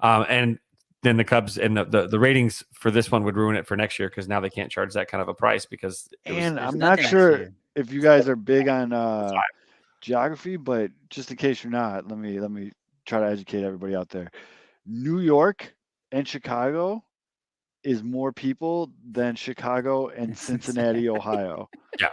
And then the Cubs and the ratings for this one would ruin it for next year because now they can't charge that kind of a price because And there's I'm not nothing sure actually. if you guys are big on geography, but just in case you're not, let me try to educate everybody out there. New York and Chicago is more people than Chicago and Cincinnati, Ohio. Yeah.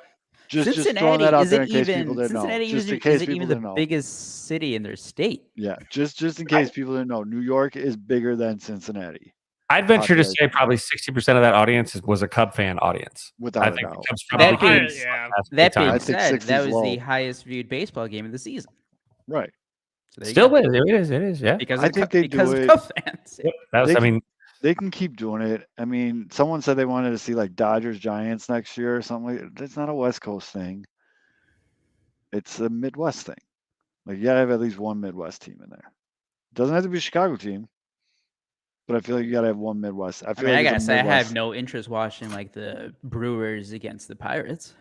Just throwing that out there in case people even didn't know. Cincinnati Just in is case it people even didn't the know. biggest city in their state? Yeah, just in case people didn't know. New York is bigger than Cincinnati, I'd venture to say population. probably 60% of that audience was a Cub fan audience. without I a think doubt. the Cubs That probably being came said- yeah. That time. being I think said, 60 that is was low. the highest viewed baseball game of the season. Right. So there you Still go. is. It is. Yeah. Because I of think Cub- they because do of it- Cub fans. Yep. That was, They I mean, They can keep doing it. I mean, someone said they wanted to see like Dodgers Giants next year or something like that. That's not a West Coast thing. It's a Midwest thing. Like you gotta have at least one Midwest team in there. Doesn't have to be a Chicago team, but I feel like you gotta have one Midwest. I I feel mean, I like gotta it's a say, I have Midwest. no interest watching like the Brewers against the Pirates.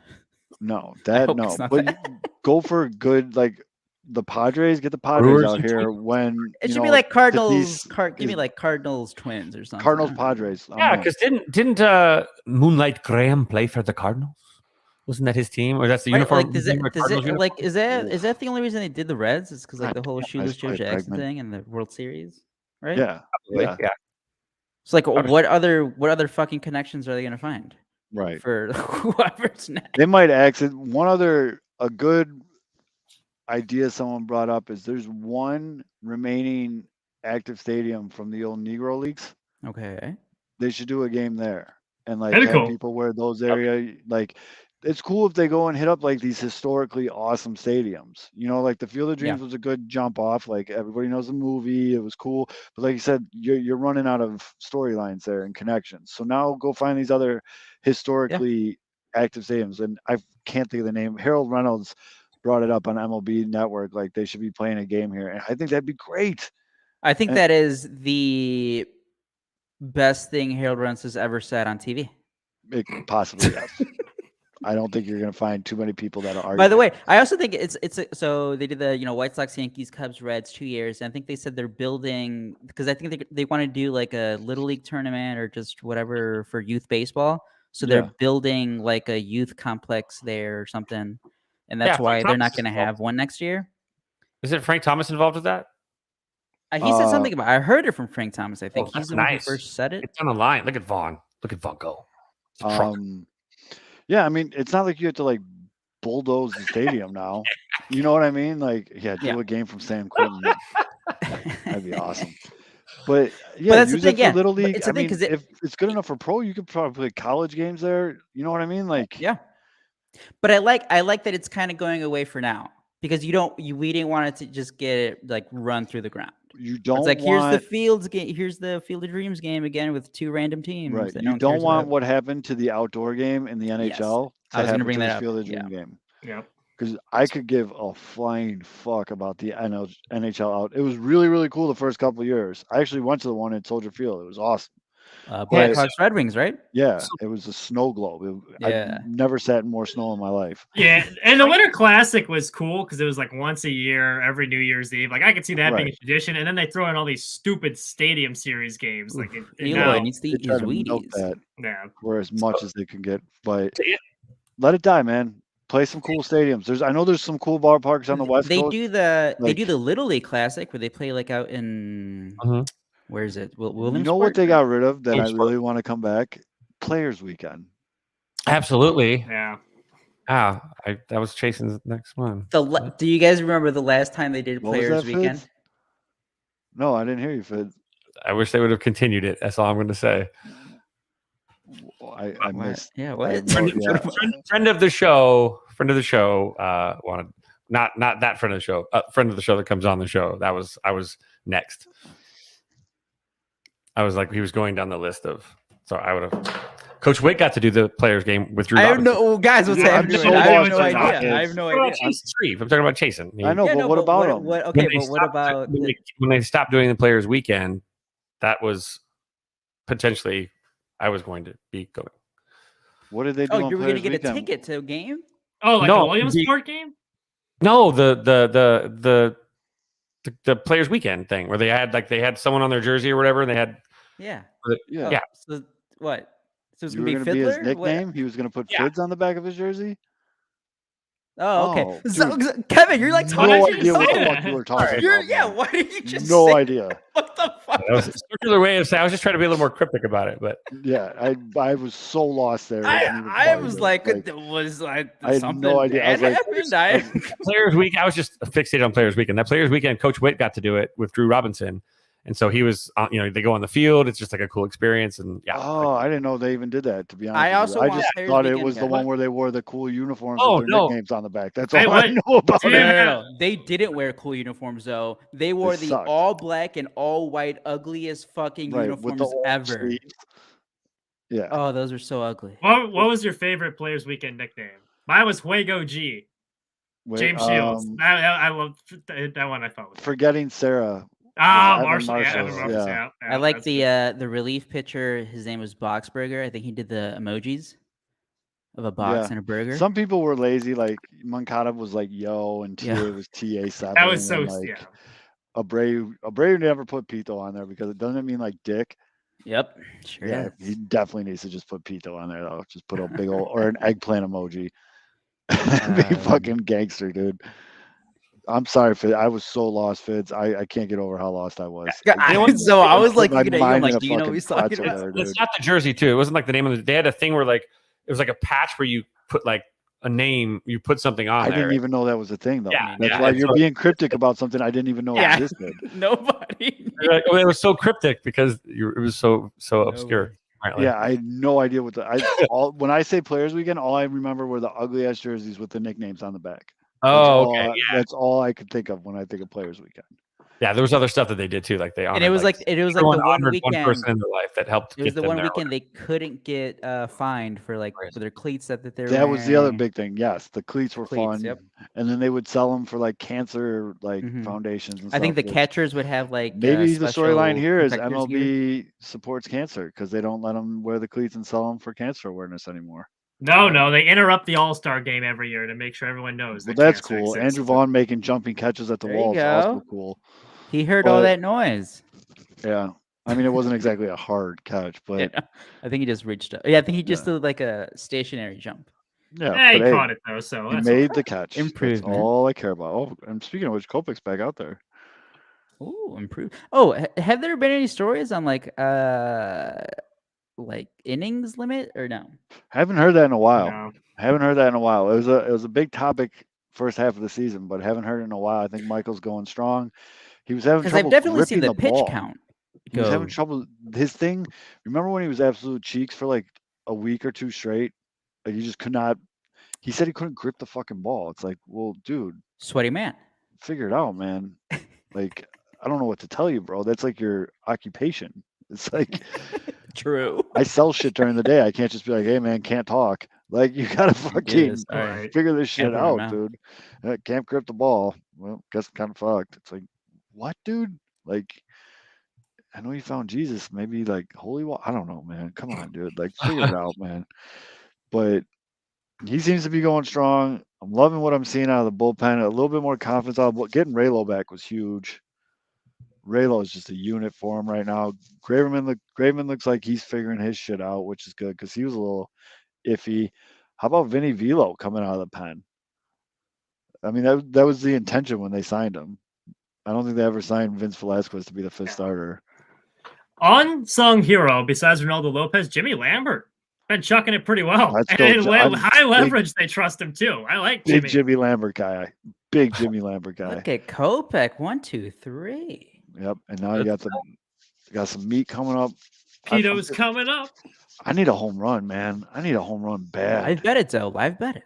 No, I that hope no. it's not But that. go for good like the Padres. Get the Padres Brewers out and here when It you should be know, like Cardinals. Tatis Give me is- like Cardinals Twins or something. Cardinals I don't know. Padres. I'm yeah, in. because didn't Moonlight Graham play for the Cardinals? Wasn't that his team, or that's the Right, uniform? like, does it, like is that the only reason they did the Reds? Is because like the whole Goddamn, Shoeless nice Joe play, Jackson Bregman. thing and the World Series, right? Yeah, yeah, yeah. It's like Okay. what other fucking connections are they gonna find right. for whoever's next? They might exit. A good idea someone brought up is there's one remaining active stadium from the old Negro Leagues. Okay. They should do a game there and like That'd be have cool. people wear those area. Like it's cool if they go and hit up like these historically awesome stadiums. You know, like the Field of Yeah. Dreams was a good jump off. Like everybody knows the movie. It was cool. But like you said, you're running out of storylines there and connections. So now go find these other historically active stadiums. And I can't think of the name. Harold Reynolds brought it up on MLB Network. Like they should be playing a game here. And I think that'd be great. I think And- that is the best thing Harold Reynolds has ever said on TV. It possibly yes. I don't think you're going to find too many people that are. By the way, I also think so they did the White Sox, Yankees, Cubs, Reds 2 years, and I think they said they're building because I think they want to do like a little league tournament or just whatever for youth baseball. So they're Yeah. building like a youth complex there or something, and that's Yeah, why Frank they're not Thomas is going to involved. have one next year. Is it Frank Thomas involved with that? He said something about. I heard it from Frank Thomas. I think Oh, he's that's the one who nice. first said it. It's on the line. Look at Vaughn. Look at Vaughn go. It's a truck. Yeah, I mean, it's not like you have to like bulldoze the stadium now. You know what I mean? Like, do Yeah. a game from San Quentin. That'd be awesome. But yeah, that's the use thing, it for yeah. little But league. it's the I thing, mean, 'cause it- if it's good enough for pro, you could probably play college games there. You know what I mean? Like, Yeah. But I like that it's kind of going away for now because we didn't want it to just get it like run through the ground. you It's don't like here's the want Fields game, here's the Field of Dreams game again with 2 random teams. right. That You no one don't cares want about. what happened to the outdoor game in the Yes. NHL I to was gonna happen bring to that this up. Field of Yeah. Dream game. Yep. Because I could give a flying fuck about the NHL out. It was really, really cool the first couple of years. I actually went to the one at Soldier Field. It was awesome. Blackhawks, Red Wings, right? Yeah, it was a snow globe. Yeah. I've never sat in more snow in my life. Yeah, and the Winter Classic was cool because it was like once a year, every New Year's Eve. Like I could see that being a Right. tradition, and then they throw in all these stupid Stadium Series games. Like Oof, it Eloy now, needs to They eat try his to milk Wheaties. that yeah. for as much as they can get, but let it die, man. Play some cool stadiums. I know there's some cool ballparks on the West They Coast. do the like- Little League Classic where they play like out in Mhm. where is it? You know Williamsport? what they got rid of that I Williamsport. really want to come back? Players Weekend. Absolutely. Yeah. That was Chasen's next one. Do you guys remember the last time they did What was Players that, Weekend? Fitz? No, I didn't hear you, Fitz. I wish they would have continued it. That's all I'm going to say. I What? missed. Yeah, I what? have no- yeah. Friend of the show. Wanted not that friend of the show. Friend of the show that comes on the show. I was next. I was like he was going down the list of. So I would have. Coach Witt got to do the players game with Drew. I have Robinson. no guys. What's Yeah, I'm happening? so I have lost no right now, idea. I have kids. no What about idea. Chase Street? I'm talking about Chasen. I know, Yeah, but no, what about him? Okay, When they but what stopped- about when they stopped doing the players weekend? That was potentially I was going to be going. What did they do? Oh, on you were going to Players get a Weekend? ticket to a game? Oh, like No, a Williamsport game? No, the players weekend thing where they had someone on their jersey or whatever, and they had Yeah. Yeah. Yeah. So what? So it's You were going going to to be be his Fiddler? What? nickname? He was going to put Yeah. Fids on the back of his jersey? Oh, okay. Oh, So, dude. Kevin, you're like No talking to idea what the yourself. fuck you were talking You're, about. yeah, man. why did you just No say idea. What the fuck? that was a circular way of saying. I was just trying to be a little more cryptic about it, but Yeah, I was so lost there. I was like, was like I had something no idea. I was bad like- happened? players week. I was just fixated on players weekend. That players weekend, Coach Witt got to do it with Drew Robinson, and so he was, they go on the field. It's just like a cool experience, and yeah. Oh, I didn't know they even did that. To be honest, I with you. also I want just Players thought it Weekend, was the guys. one where they wore the cool uniforms Oh, with their no. nicknames on the back. That's Hey, all I what? know about Dude, it. Yeah. They didn't wear cool uniforms though. They wore the sucked. all black and all white, ugliest fucking Right, with the uniforms orange ever. sleeves. Yeah. Oh, those are so ugly. What was your favorite Players Weekend nickname? Mine was Fuego G. Wait, James Shields. I love that one. I thought was Forgetting Sarah. Ah, Evan Marshall. Yeah, Marshall, Evan Marshall. yeah. Yeah, I like that's the relief pitcher. His name was Boxburger. I think he did the emojis of a box Yeah. and a burger. Some people were lazy. Like Moncada was like yo, and TA Yeah. was TA7. That was so and, like, yeah. Abreu never put Pito on there because it doesn't mean like dick. Yep, sure. Yeah, is. he definitely needs to just put Pito on there though. Just put a big old or an eggplant emoji. Be fucking gangster, dude. I'm sorry, Fitz. I was so lost, Fitz. I can't get over how lost I was. So I was like my looking at you, I'm mind in like, a do you know what fucking he's talking pretzel about? there, It's dude. not the jersey too. It wasn't like the name of the. They had a thing where like it was like a patch where you put like a name, you put something on I there. didn't even know that was a thing though. Yeah, That's yeah, why it's you're so- being cryptic about something I didn't even know Yeah. existed. Nobody. You're like, it was so cryptic because it was so obscure. Apparently. Yeah, I had no idea what when I say Players Weekend, all I remember were the ugly ass jerseys with the nicknames on the back. Oh, okay. Yeah. That's all I could think of when I think of Players Weekend. Yeah, there was other stuff that they did too. Like they honored, And it was like the everyone one honored weekend. one person in their life that helped. It was get the them one there. weekend they couldn't get fined for like Right. for their cleats that they were That was the other wearing. big thing. Yes, the cleats were Cleats, fun, yep. and then they would sell them for like cancer Mhm. foundations. And I think the stuff, which- catchers would have like Maybe the storyline special here is protectors gear. MLB supports cancer because they don't let them wear the cleats and sell them for cancer awareness anymore. No, they interrupt the All-Star game every year to make sure everyone knows. Well, that that's cancer cool. exists. Andrew Vaughn making jumping catches at the There you wall is also go. cool. He heard all but- that noise. Yeah, I mean it wasn't exactly a hard catch, but Yeah. I think he just reached up. Yeah, I think he just did like a stationary jump. yeah, Yeah, he but hey, caught it though, so he that's made the catch. Improvement. That's all I care about. Oh, and speaking of which, Kopech's back out there. Ooh, improved. Oh, have there been any stories on like innings limit or no? Haven't heard that in a while. No. Haven't heard that in a while. It was a big topic first half of the season, but haven't heard it in a while. I think Michael's going strong. He was having Because trouble I've definitely seen gripping the pitch ball. count. He was having Go. trouble. His thing. Remember when he was absolute cheeks for like a week or two straight? Like he just could not. He said he couldn't grip the fucking ball. It's like, well, dude, Sweaty man. figure it out, man. Like, I don't know what to tell you, bro. That's like your occupation. It's like True. I sell shit during the day. I can't just be like, hey, man, can't talk. Like, you gotta fucking Yes, all right. figure this shit Can't put 'em out, out. dude. Can't grip the ball. Well, guess I'm kind of fucked. It's like, what, dude? Like, I know you found Jesus. Maybe like holy water. I don't know, man. Come on, dude. Like, figure it out, man. But he seems to be going strong. I'm loving what I'm seeing out of the bullpen. A little bit more confidence out. Getting Raylo back was huge. Raylo is just a unit for him right now. Graveman looks like he's figuring his shit out, which is good because he was a little iffy. How about Vinny Velo coming out of the pen? I mean, that was the intention when they signed him. I don't think they ever signed Vince Velasquez to be the fifth starter. Unsung hero besides Ronaldo Lopez, Jimmy Lambert. Been chucking it pretty well. Let's And go. in I'm high leverage, they trust him too. I like Big Jimmy. Jimmy Lambert guy. Big Jimmy Lambert guy. Look at Kopech. 1, 2, 3. Yep. And now you got some meat coming up. Pito's coming up. I need a home run, man. I need a home run bad. I've bet it, though. I've bet it.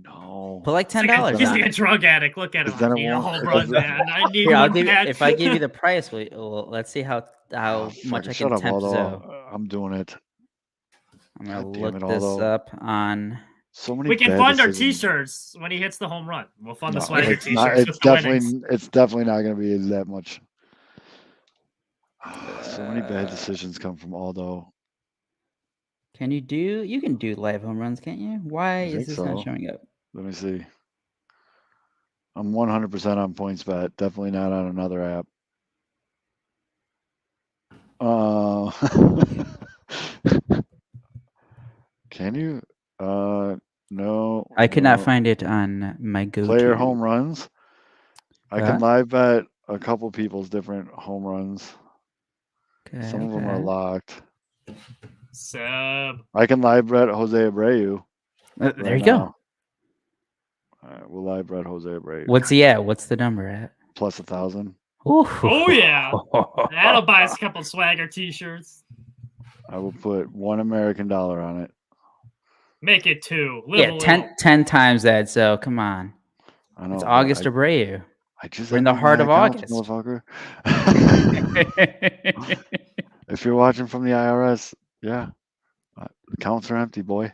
No. Put like $10 He's on like a it. drug addict. Look at Is him. that I a need a one? home run, man. I need Here, I'll one give you, bad. if I give you the price, well, let's see how much I Shut can up, tempt Aldo. Zoe. I'm doing it. I'm gonna God damn look it, this Aldo. up on. So many. We can bad fund our decisions. T-shirts when he hits the home run. We'll fund the No, swagger it's T-shirts. not. with the winnings. It's definitely not going to be that much. So many bad decisions come from Aldo. Can you do? You can do live home runs, can't you? Why I is think this so. not showing up? Let me see. I'm 100% on PointsBet. Definitely not on another app. Can you? No. I could not no. find it on my go-to. Player home runs. I Okay. can live bet a couple people's different home runs. Okay, Some of them are okay. locked. Sub. I can live bet Jose Abreu. There right you go. now. All right, we'll live bet Jose Abreu. What's he at? What's the number at? Plus 1,000. Oh yeah, that'll buy us a couple swagger T-shirts. I will put $1 American on it. Make it 2. Live Yeah, a 10 times that. So come on. I know. It's but August I, Abreu. I just We're in the opened heart my of account, August. motherfucker. If you're watching from the IRS, yeah, accounts are empty, boy.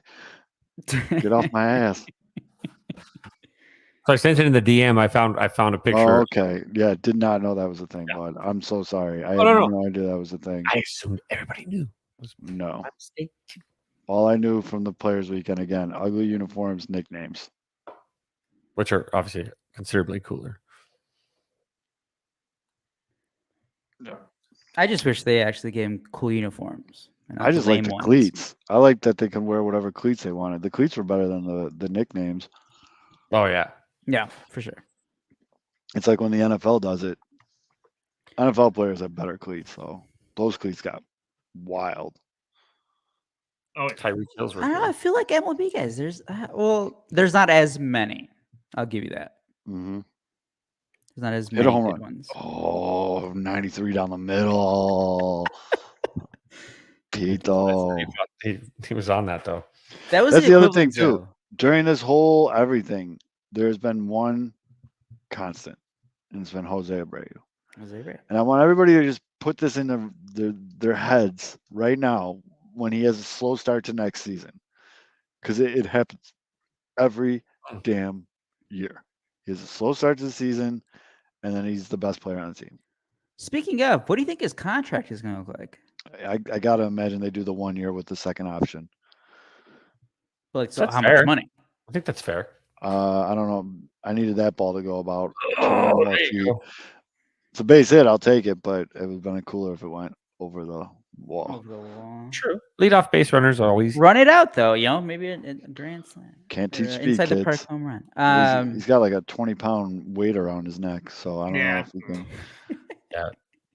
Get off my ass. So I sent it in the DM. I found a picture. Oh, okay. Yeah, did not know that was a thing, bud. I'm so sorry. I had no. no idea that was a thing. I assumed everybody knew. No. My mistake. All I knew from the Players Weekend, again, ugly uniforms, nicknames. Which are obviously considerably cooler. I just wish they actually gave him cool uniforms. and not I just like lame the ones. cleats. I like that they can wear whatever cleats they wanted. The cleats were better than the nicknames. Oh yeah. Yeah, for sure. It's like when the NFL does it. NFL players have better cleats, so those cleats got wild. Oh, Tyreek Hill's I don't know. I feel like MLB guys. There's not as many. I'll give you that. Mm-hmm. There's not as Hit a many home good run. ones. Oh, 93 down the middle. Pito. He was on that though. That was That's the other thing, equivalent, too. though. During this whole everything, there's been one constant, and it's been Jose Abreu. Was it great? And I want everybody to just put this in their heads right now when he has a slow start to next season. Because it happens every damn year. He has a slow start to the season, and then he's the best player on the team. Speaking of, what do you think his contract is going to look like? I got to imagine they do the 1 year with the second option. Like, so That's how fair. much money? I think that's fair. I don't know. I needed that ball to go about 20 Oh, more there you feet. go. It's a base hit. I'll take it, but it would have been cooler if it went over the wall. Over the wall. True. Leadoff base runners always. Run it out, though. Maybe a grand slam. Can't Or, teach speed, inside the park kids. home run. He's got like a 20-pound weight around his neck, so I don't know Yeah. if he can.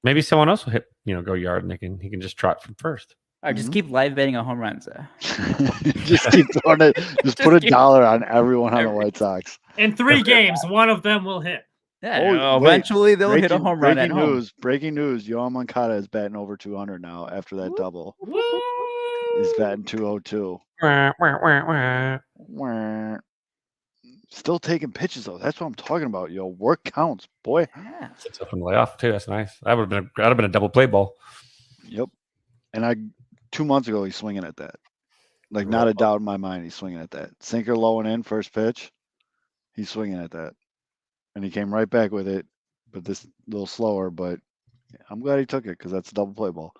Maybe someone else will hit, go yard and he can just trot from first. Or just keep live betting on home runs. Just keep throwing it. Just put $1 on everyone on the White Sox. in 3 games, one of them will hit. wait, eventually they'll hit a home run at home. Breaking news. Yohan Moncada is batting over 200 now after that double. What? He's batting 202. Still taking pitches though. That's what I'm talking about, yo. Work counts, boy. Yeah. It's up from the layoff too. That's nice. That'd have been a double play ball. Yep. And 2 months ago he's swinging at that. Like not a doubt in my mind, he's swinging at that. Sinker low and in, first pitch. He's swinging at that. And he came right back with it, but this a little slower. But I'm glad he took it because that's a double play ball.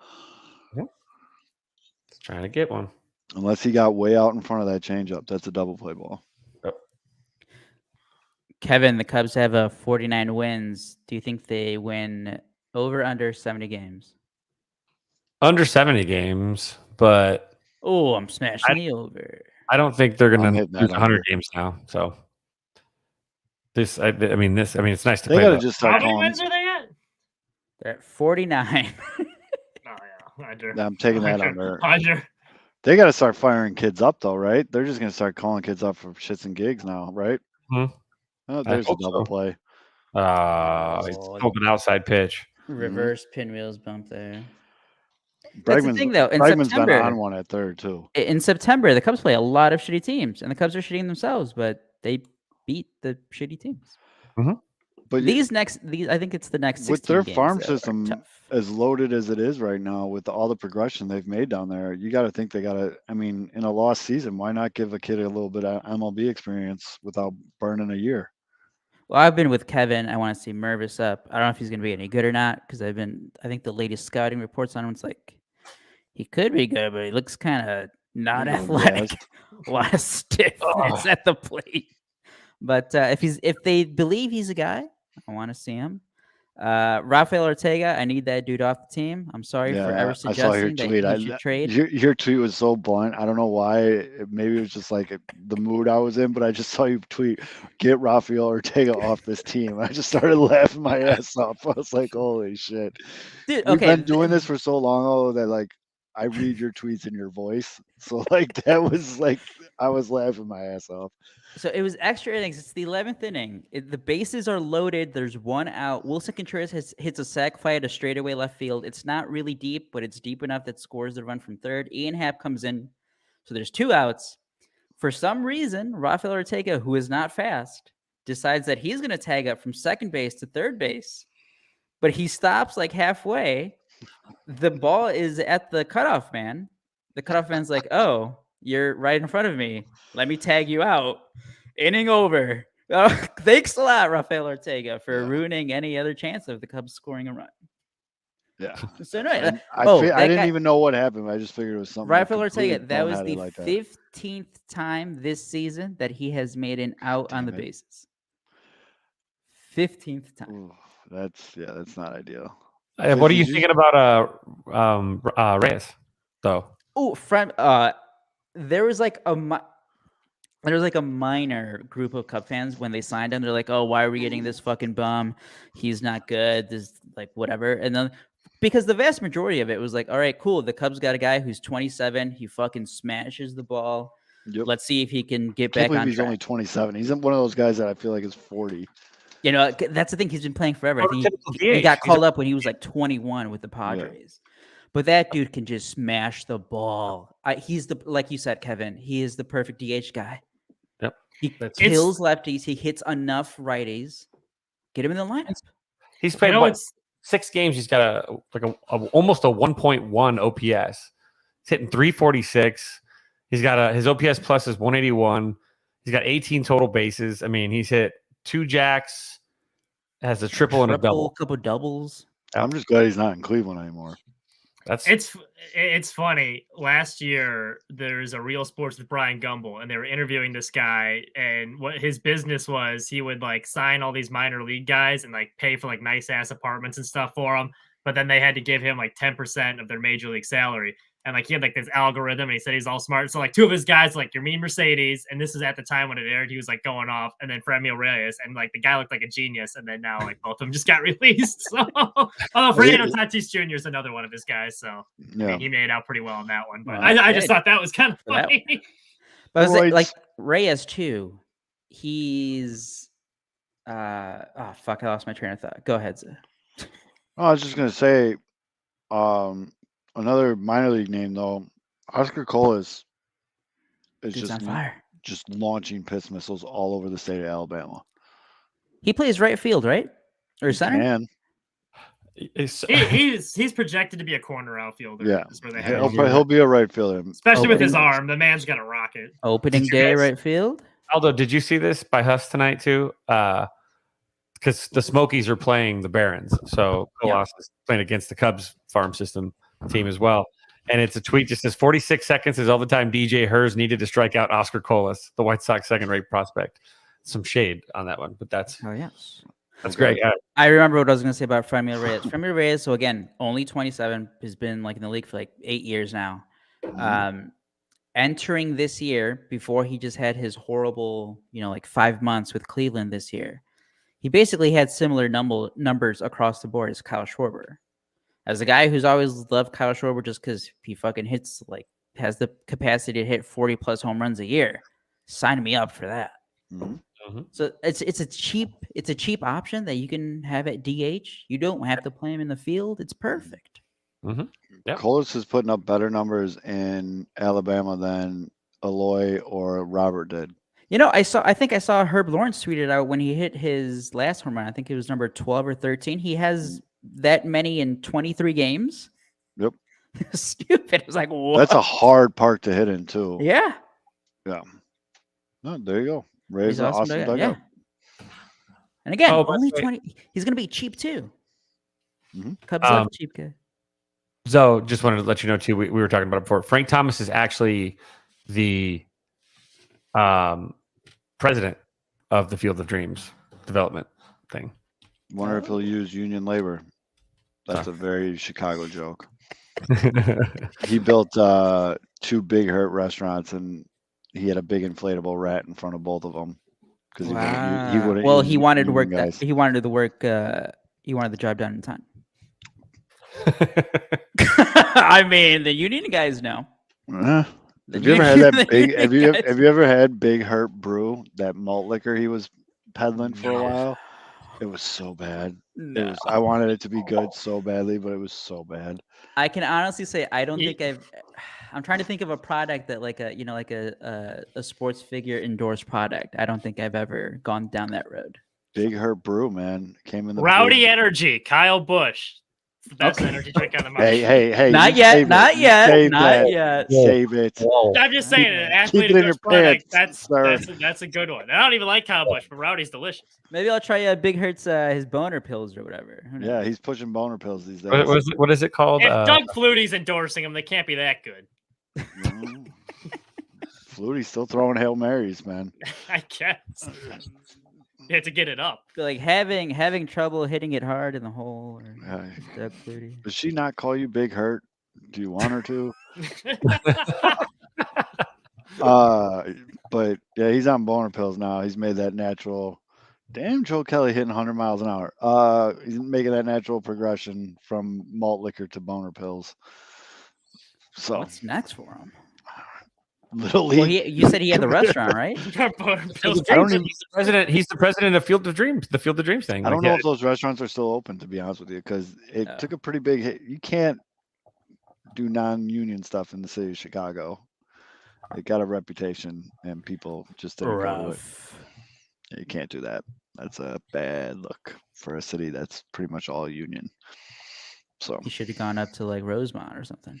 Just trying to get one. Unless he got way out in front of that changeup, that's a double play ball. Kevin, the Cubs have 49 wins. Do you think they win over under 70 games? Under 70 games, but Oh, I'm smashing the over. I don't think they're going to hitting that lose 100 under. games now. So it's nice to They play. got to that. just How start many calling. wins are they at? They're at 49. Oh yeah, under. I'm taking that under. Under. They got to start firing kids up though, right? They're just going to start calling kids up for shits and gigs now, right? Hmm. Oh, I there's a hope double so. play. It's called an outside pitch. Reverse pinwheels bump there. That's the Bregman's, thing, though. In Bregman's September, been on one at third too. in September, the Cubs play a lot of shitty teams, and the Cubs are shitting themselves, but they beat the shitty teams. But I think it's the next 16 with their games farm that are system tough. as loaded as it is right now, with all the progression they've made down there, you got to think they got to. I mean, in a lost season, why not give a kid a little bit of MLB experience without burning a year? Well, I've been with Kevin. I want to see Mervis up. I don't know if he's going to be any good or not because I think the latest scouting reports on him, it's like he could be good, but he looks kind of not athletic. A lot of stiffness at the plate. But if they believe he's a guy, I want to see him. Rafael Ortega, I need that dude off the team. I'm sorry for ever suggesting that he should trade. Your tweet was so blunt. I don't know why. Maybe it was just like the mood I was in, but I just saw you tweet, "Get Rafael Ortega off this team." I just started laughing my ass off. I was like, "Holy shit!" Dude, We've been doing this for so long, that like I read your tweets in your voice. So like that was like I was laughing my ass off. So it was extra innings. It's the 11th inning. The bases are loaded. There's one out. Wilson Contreras hits a sac fly at a straightaway left field. It's not really deep, but it's deep enough that scores the run from third. Ian Happ comes in. So there's two outs. For some reason, Rafael Ortega, who is not fast, decides that he's going to tag up from second base to third base. But he stops like halfway. The ball is at the cutoff man. The cutoff man's like, "Oh, you're right in front of me. Let me tag you out." Inning over. Thanks a lot, Rafael Ortega, for ruining any other chance of the Cubs scoring a run. Yeah. So anyway, I didn't even know what happened. I just figured it was something. Rafael Ortega, that was the 15th time this season that he has made an out on the bases. 15th time. Ooh, that's not ideal. What are you thinking about Reyes, though? Oh, there was like a minor group of Cub fans when they signed him. They're like, "Oh, why are we getting this fucking bum? He's not good. This like whatever." And then because the vast majority of it was like, "All right, cool. The Cubs got a guy who's 27. He fucking smashes the ball. Yep. Let's see if he can get back on he's track." only 27. He's one of those guys that I feel like is 40. You know, that's the thing. He's been playing forever. I think he got called up when he was like 21 with the Padres. Yeah. But that dude can just smash the ball. He's like you said, Kevin. He is the perfect DH guy. Yep. He kills lefties. He hits enough righties. Get him in the lineup. He's played 6 games. He's got almost a 1.1 OPS. He's hitting 346. He's got his OPS plus is 181. He's got 18 total bases. I mean, he's hit 2 jacks, has a triple and a double. A couple doubles. I'm just glad he's not in Cleveland anymore. It's funny. Last year, there's a Real Sports with Brian Gumbel, and they were interviewing this guy. And what his business was, he would like sign all these minor league guys and like pay for like nice ass apartments and stuff for them. But then they had to give him like 10% of their major league salary. And like he had like this algorithm, and he said he's all smart. So like 2 of his guys, like your mean Mercedes, and this is at the time when it aired, he was like going off, and then Fremio Reyes, and like the guy looked like a genius, and then now like both of them just got released. So Fernando Tatis Jr. is another one of his guys. So yeah. I mean, he made out pretty well on that one. But I just thought that was kind of funny. But I was like Reyes too. He's fuck! I lost my train of thought. Go ahead, Zay. I was just gonna say, another minor league name though, Oscar Colas is Dude's on fire. just launching piss missiles all over the state of Alabama. He plays right field, right? Or center? And He's projected to be a corner outfielder. yeah, is where they have him. he'll be a right fielder. Especially with his Opening- arm. The man's got a rocket. Opening Did you day, guys- right field. Aldo, did you see this by Huss tonight too? Because the Smokies are playing the Barons, so Colas is playing against the Cubs farm system team as well. And it's a tweet just says 46 seconds is all the time DJ Hers needed to strike out Oscar Colas, the White Sox second-rate prospect. Some shade on that one, but that's Oh yes. great. I remember what I was going to say about Fremio Reyes. Fremio Reyes, so again, only 27, has been like in the league for like 8 years now. Entering this year, before he just had his horrible, like 5 months with Cleveland this year, he basically had similar numbers across the board as Kyle Schwarber. As a guy who's always loved Kyle Schwarber just because he fucking hits, has the capacity to hit 40 plus home runs a year, sign me up for that. So it's a cheap option that you can have at DH. You don't have to play him in the field. It's perfect. Yep. Colas is putting up better numbers in Alabama than Eloy or Robert did. I think I saw Herb Lawrence tweeted out when he hit his last home run. I think it was number 12 or 13. He has that many in 23 games. Yep. Stupid. It was like, what? That's a hard park to hit in too. Yeah. Yeah. No, there you go. Raise He's an awesome awesome dugout, dugout. yeah. And again, Oh, by only the way- 20. He's going to be cheap too. Mhm. Cubs love cheap guy. So just wanted to let you know too, we were talking about it before. Frank Thomas is actually the president of the Field of Dreams development thing. Wonder if he'll use union labor. That's a very Chicago joke. He built 2 Big Hurt restaurants, and he had a big inflatable rat in front of both of them because he wouldn't. Well, use he wanted to union work. guys. He wanted the work. He wanted the job done in time. I mean, the union guys know. Uh, The have you ever had that union big? Have you guys- ever had Big Hurt Brew? That malt liquor he was peddling for a while. It was so bad. No. I wanted it to be good so badly, but it was so bad. I can honestly say I don't Ye- think I'm trying to think of a product that like a sports figure endorsed product. I don't think I've ever gone down that road. Big Hurt Brew, man, came in the Rowdy big- Energy, Kyle Busch. The best Okay. energy drink on the market. Hey! Not you yet. save it. Not You yet. save Not that. yet. Save it. I'm just saying, an athlete it in your endorsed product, pants, sir. that's a good one. I don't even like Kyle Busch, but Rowdy's delicious. Maybe I'll try Big Hurt's his boner pills or whatever. Who knows? Yeah, he's pushing boner pills these days. What is it called? If Doug Flutie's endorsing them, they can't be that good. No. Flutie's still throwing Hail Marys, man. I guess. You have to get it up. But, like having trouble hitting it hard in the hole. Or Yeah. Doug Flutie. Does she not call you Big Hurt? Do you want her to? But yeah, he's on boner pills now. He's made that natural. Damn, Joe Kelly hitting 100 miles an hour. He's making that natural progression from malt liquor to boner pills. So What's next for him? little league. Well, you said he had the restaurant, right? I don't even. He's the president. He's the president of Field of Dreams, the Field of Dreams thing. I don't Like, know if those restaurants are still open, to be honest with you, because it took a pretty big hit. You can't do non-union stuff in the city of Chicago. It got a reputation, and people just didn't go to it. You can't do that. That's a bad look for a city that's pretty much all union. So, He should have gone up to like Rosemont or something.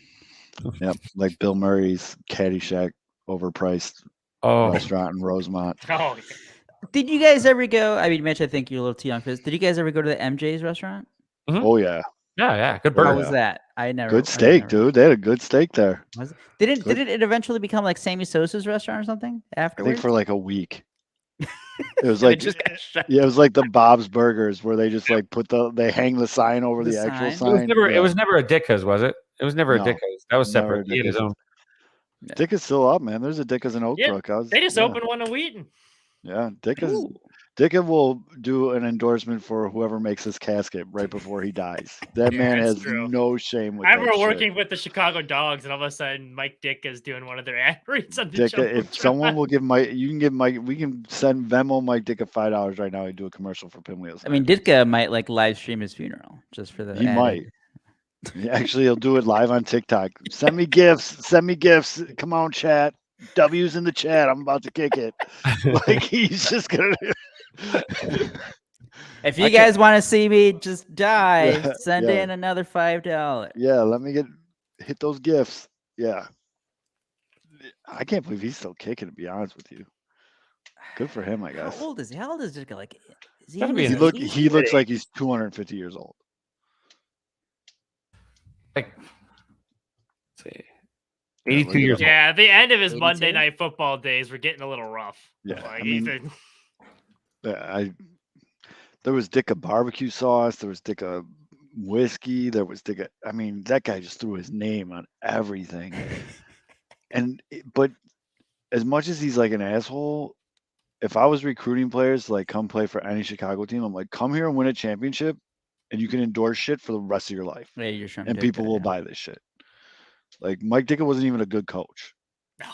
yep, like Bill Murray's Caddyshack overpriced Oh, restaurant in Rosemont. Oh, Did you guys ever go? I mean, Mitch, I think you're a little too young for this. Did you guys ever go to the MJ's restaurant? Oh yeah, yeah, good How burger. yeah. was that? I never. good I steak, never- dude. They had a good steak there. Was it? Didn't Good. it eventually become like Sammy Sosa's restaurant or something I afterwards? think for like a week. It was And like just got shut yeah, it was like the Bob's Burgers where they just like they hang the sign over The the, actual sign? It was sign. never. Yeah. It was never a Dicka's, was it? It was never No, a Dicka's. That was never a separate. He had his Dicka's. own. Dick is still up, man. There's a Dick's in Oak Yeah, Brook. they just yeah, opened one in Wheaton. Yeah, Dick is. Ooh. Ditka will do an endorsement for whoever makes his casket right before he dies. That Yeah, man that's has true. no shame with I that remember shit. working with the Chicago Dogs, and all of a sudden, Mike Ditka's doing one of their ad reads on the Ditka, if Jumbotron. someone will give Mike, you can give Mike. We can send Venmo Mike Ditka $5 right now. He'd do a commercial for Pinwheels. I mean, Ditka might like live stream his funeral just for the. He added- might. Actually, he'll do it live on TikTok. Send me gifts. Send me gifts. Come on, chat. W's in the chat. I'm about to kick it. Like he's just gonna. If I you can't- guys want to see me just die, Yeah, send yeah. in another $5. Yeah, let me hit those gifts. Yeah. I can't believe he's still kicking. To be honest with you, good for him. I How guess old is he? How old is Ditka? Like, is he Gotta in be his in his- 80s? he looks like he's 250 years old. Like, let's see, Yeah, 82 look it years up. old. Yeah, the end of his 82? Monday Night Football days were getting a little rough. Yeah, Like, I mean, even there was Ditka barbecue sauce. There was Ditka whiskey. There was Ditka. I mean, that guy just threw his name on everything. But as much as he's like an asshole, if I was recruiting players to like come play for any Chicago team, I'm like, come here and win a championship, and you can endorse shit for the rest of your life, Yeah, you're showing and Ditka, people will yeah. buy this shit. Like Mike Ditka wasn't even a good coach, no.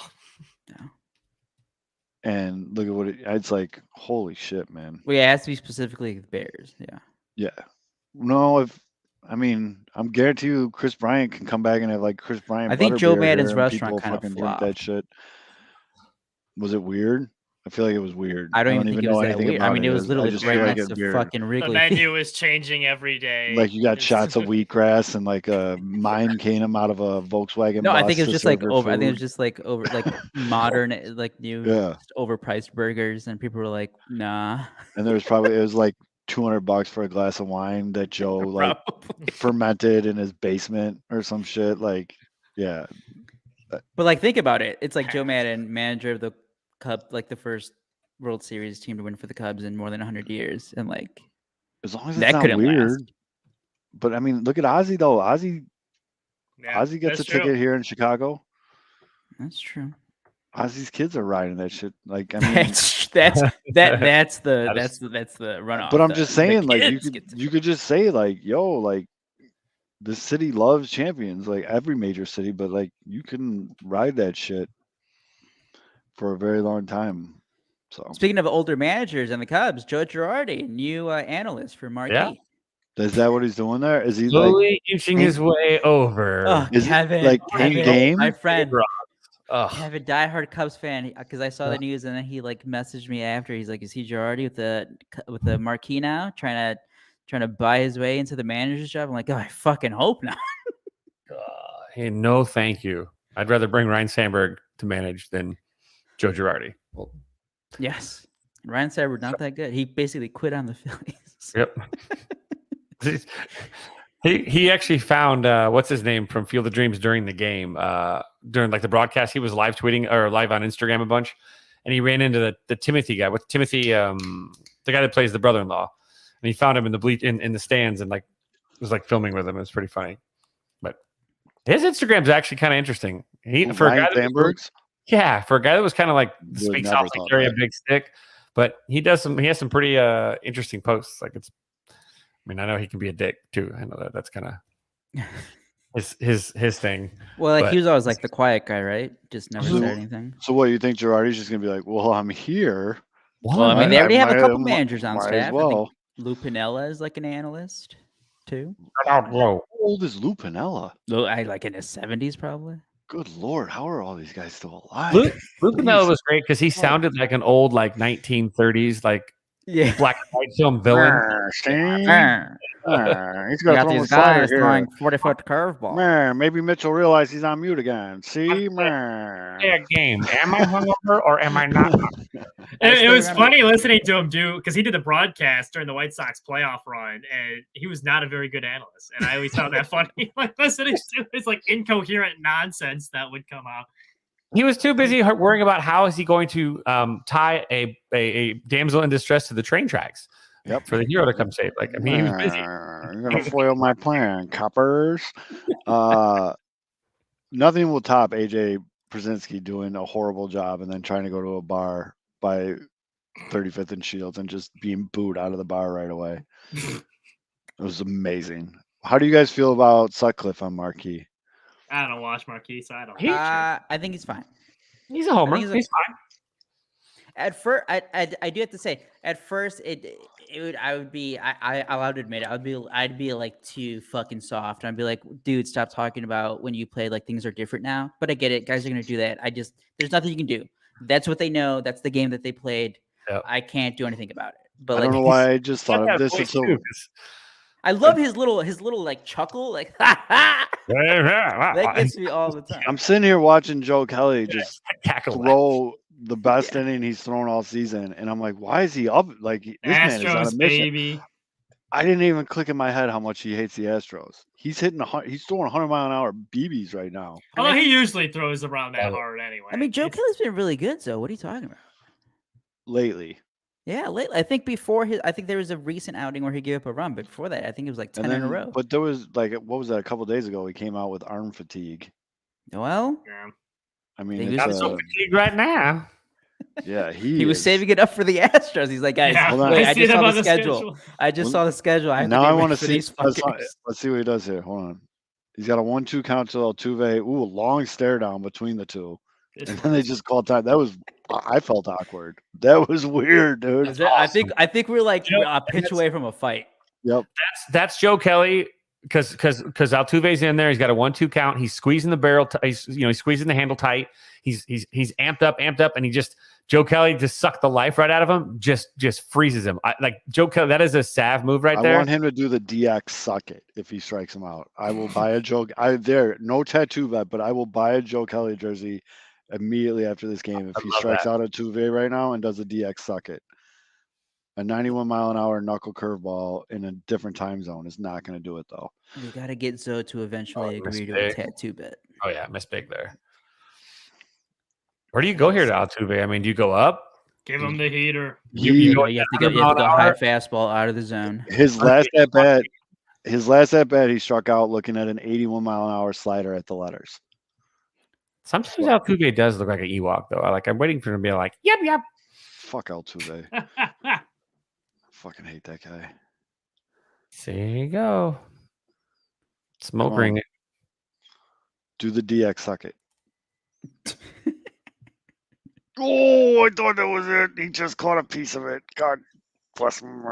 and look at what it's like. Holy shit, man. Well, yeah, it has to be specifically the Bears. Yeah. Yeah. No, I'm guarantee you Chris Bryant can come back and have like Chris Bryant. I think Joe butterbeer Madden's here and restaurant people kind of fucking drink that flopped. shit. Was it weird? I feel like it was weird. I don't even think it was that anything weird. I about mean, it was I literally just right feel like next it's to weird. fucking The Wrigley. menu is changing every day. Like you got It's- shots of wheatgrass and like a mine came out of a Volkswagen. No, I bus think it was to just like serve your over. I think it was food. just like over, like modern, like new, Yeah. just overpriced burgers, and people were like, "Nah." And there was probably it was like $200 for a glass of wine that Joe like Probably. fermented in his basement or some shit. Like, yeah. But like, think about it. It's like Joe Madden, manager of the Cubs, like the first World Series team to win for the Cubs in more than 100 years, and like As long as it's that not couldn't weird. last. But I mean, look at Ozzy though. Ozzy Yeah, gets a that's true. ticket here in Chicago. That's true. Ozzy's kids are riding that shit. Like, I mean, That's that's the runoff. but I'm the- just the saying, like, kids get to- you could just say, like, yo, like, this city loves champions, like every major city, but like, you can ride that shit for a very long time. So Speaking of older managers and the Cubs, Joe Girardi, new analyst for Marquee. Yeah. is that what he's doing there? Is he like, Slowly inching his way over. Oh, Is it, Kevin, like, Kevin, in-game? my friend, Ugh. Kevin, diehard Cubs fan, because I saw the news and then he like messaged me after. He's like, "Is he Girardi with the Marquee now, trying to buy his way into the manager's job?" I'm like, "Oh, I fucking hope not." Hey, no, thank you. I'd rather bring Ryan Sandberg to manage than Joe Girardi. Well, Yes, Ryan Saber not that good. He basically quit on the Phillies. yep. He actually found what's his name from Field of Dreams during the game, during like the broadcast. He was live tweeting or live on Instagram a bunch, and he ran into the Timothy guy. What's Timothy? The guy that plays the brother-in-law, and he found him in the in the stands and like was like filming with him. It was pretty funny, but his Instagram's actually kind of interesting. For a Ryan guy that was, Sandberg's? yeah, for a guy that was kind of like Would speaks never off to thought carry a that. big stick, but he has some pretty interesting posts. Like it's, I mean, I know he can be a dick too. I know that's kind of his thing. Well, like But- he was always like the quiet guy, right? Just never So- said anything. So what, you think Girardi's just gonna be like, well, I'm here. Well, I mean, they already have a might- couple managers on might staff. as well. Lou Piniella is like an analyst too. How old is Lou Piniella? I like in his 70s probably. Good Lord, how are all these guys still alive? Lou Piniella was great because he sounded like an old like 1930s like Yeah. black and white film villain. He's got these guys throwing 40-foot curveball. Man, maybe Mitchell realized he's on mute again. See, man. Yeah, game. Am I hungover or am I not? It was remember- funny listening to him because he did the broadcast during the White Sox playoff run, and he was not a very good analyst. And I always found that funny, like listening to his like incoherent nonsense that would come out. He was too busy worrying about how is he going to tie a damsel in distress to the train tracks. Yep. For the hero to come save. Like, I mean, he was busy. You're gonna foil my plan, coppers. Nothing will top AJ Brzezinski doing a horrible job and then trying to go to a bar by 35th and Shields and just being booed out of the bar right away. It was amazing. How do you guys feel about Sutcliffe on Marquee? I don't watch Marquis, so I don't. I think he's fine. He's a homer. he's a- He's fine. At first, I do have to say, at first, I would be, I'll admit it, I'd be like too fucking soft. I'd be like, dude, stop talking about when you play, like things are different now. But I get it, guys are gonna do that. There's nothing you can do. That's what they know. That's the game that they played. Yep. I can't do anything about it. But I don't know why I just thought of this. I love his little like chuckle, like that gets me all the time. I'm sitting here watching Joe Kelly just Tackle throw the best inning he's thrown all season, and I'm like, why is he up? Like this man is on a Astros, mission. baby. I didn't even click in my head how much he hates the Astros. He's throwing 100-mile-an-hour BBs right now. Although he usually throws around that hard anyway. I mean, Joe Kelly's been really good. So what are you talking about? Lately. Yeah, lately. I think I think there was a recent outing where he gave up a run, but before that, I think it was like 10 in a row. But there was what was that? A couple days ago, he came out with arm fatigue. Well, Yeah. I mean, He I'm so fatigued right now. yeah, he was saving it up for the Astros. He's like, guys, Yeah, wait, I see just them saw on the schedule. I just saw the schedule. Now I want to see. these Let's fuckers. see what he does here. Hold on. He's got a 1-2 count to Altuve. Ooh, a long stare down between the two. And then they just called time. That was, I felt awkward. That was weird, dude. I think we're like a pitch away from a fight. Yep. That's Joe Kelly because Altuve's in there. He's got a 1-2 count. He's squeezing the barrel. He's squeezing the handle tight. He's amped up, and Joe Kelly just sucked the life right out of him. Just freezes him. Like Joe Kelly, that is a salve move right there. I want him to do the DX suck it if he strikes him out. I will buy a Joe. No tattoo vet, but I will buy a Joe Kelly jersey immediately after this game if he strikes out at Altuve right now and does a DX suck it. A 91-mile-an-hour knuckle curveball in a different time zone is not going to do it though. We got to get Zoe to eventually agree to a tattoo bet. Oh yeah, miss big there. Where do you go here to Altuve? I mean, do you go up? Give him the heater. You have to go high fastball out of the zone. His last at bat, he struck out looking at an 81-mile-an-hour slider at the letters. Sometimes Altuve does look like an Ewok, though. I'm waiting for him to be like, yep. Fuck Altuve. Fucking hate that guy. There you go. Smoke ring it. Do the DX suck it. Oh, I thought that was it. He just caught a piece of it. God bless him.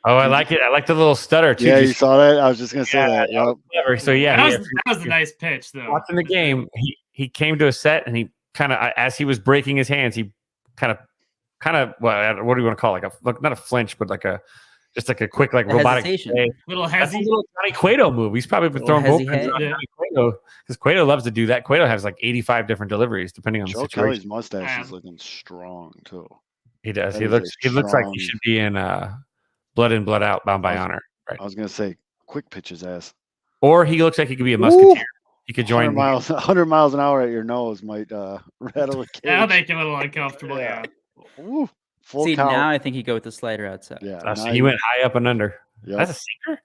Oh, I like it. I like the little stutter too. Yeah, you saw that? I was just gonna say that. Yep. Clever. So yeah, that was a nice pitch though. Watching the game, he came to a set and he kind of, as he was breaking his hands, he kind of what do you want to call it? Not a flinch, but just like a quick robotic little hezzy. That's a little Johnny Cueto move. He's probably been throwing bullpens on Johnny Cueto because Cueto loves to do that. Cueto has like 85 different deliveries depending on the situation. Kelly's mustache is looking strong too. He does. He looks like he should be in Blood In, Blood Out, Bound by Honor. Right. I was gonna say quick pitch his ass. Or he looks like he could be a musketeer. He could join 100 miles an hour at your nose might rattle a cage. That'll make you a little uncomfortable. Yeah. Ooh, full See, count. now I think you go with the slider outside. Yeah. So he went high up and under. Yep. That's a sinker?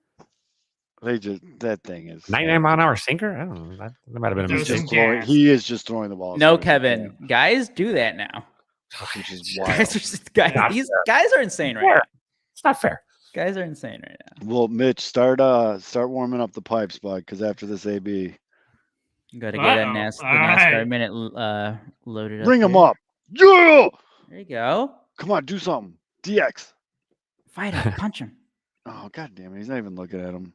That thing is 99-mile-an-hour sinker? I don't know. That might have been a mistake. He is just throwing the ball. No, Kevin. Guys do that now. Which is wild. These guys are insane right now. It's not fair. Guys are insane right now. Well, Mitch, start warming up the pipes, bud, because after this AB. You got to get the NASCAR minute loaded up. Bring him up. Yeah! There you go. Come on, do something. DX. Fight him. Punch him. Oh, God damn it. He's not even looking at him.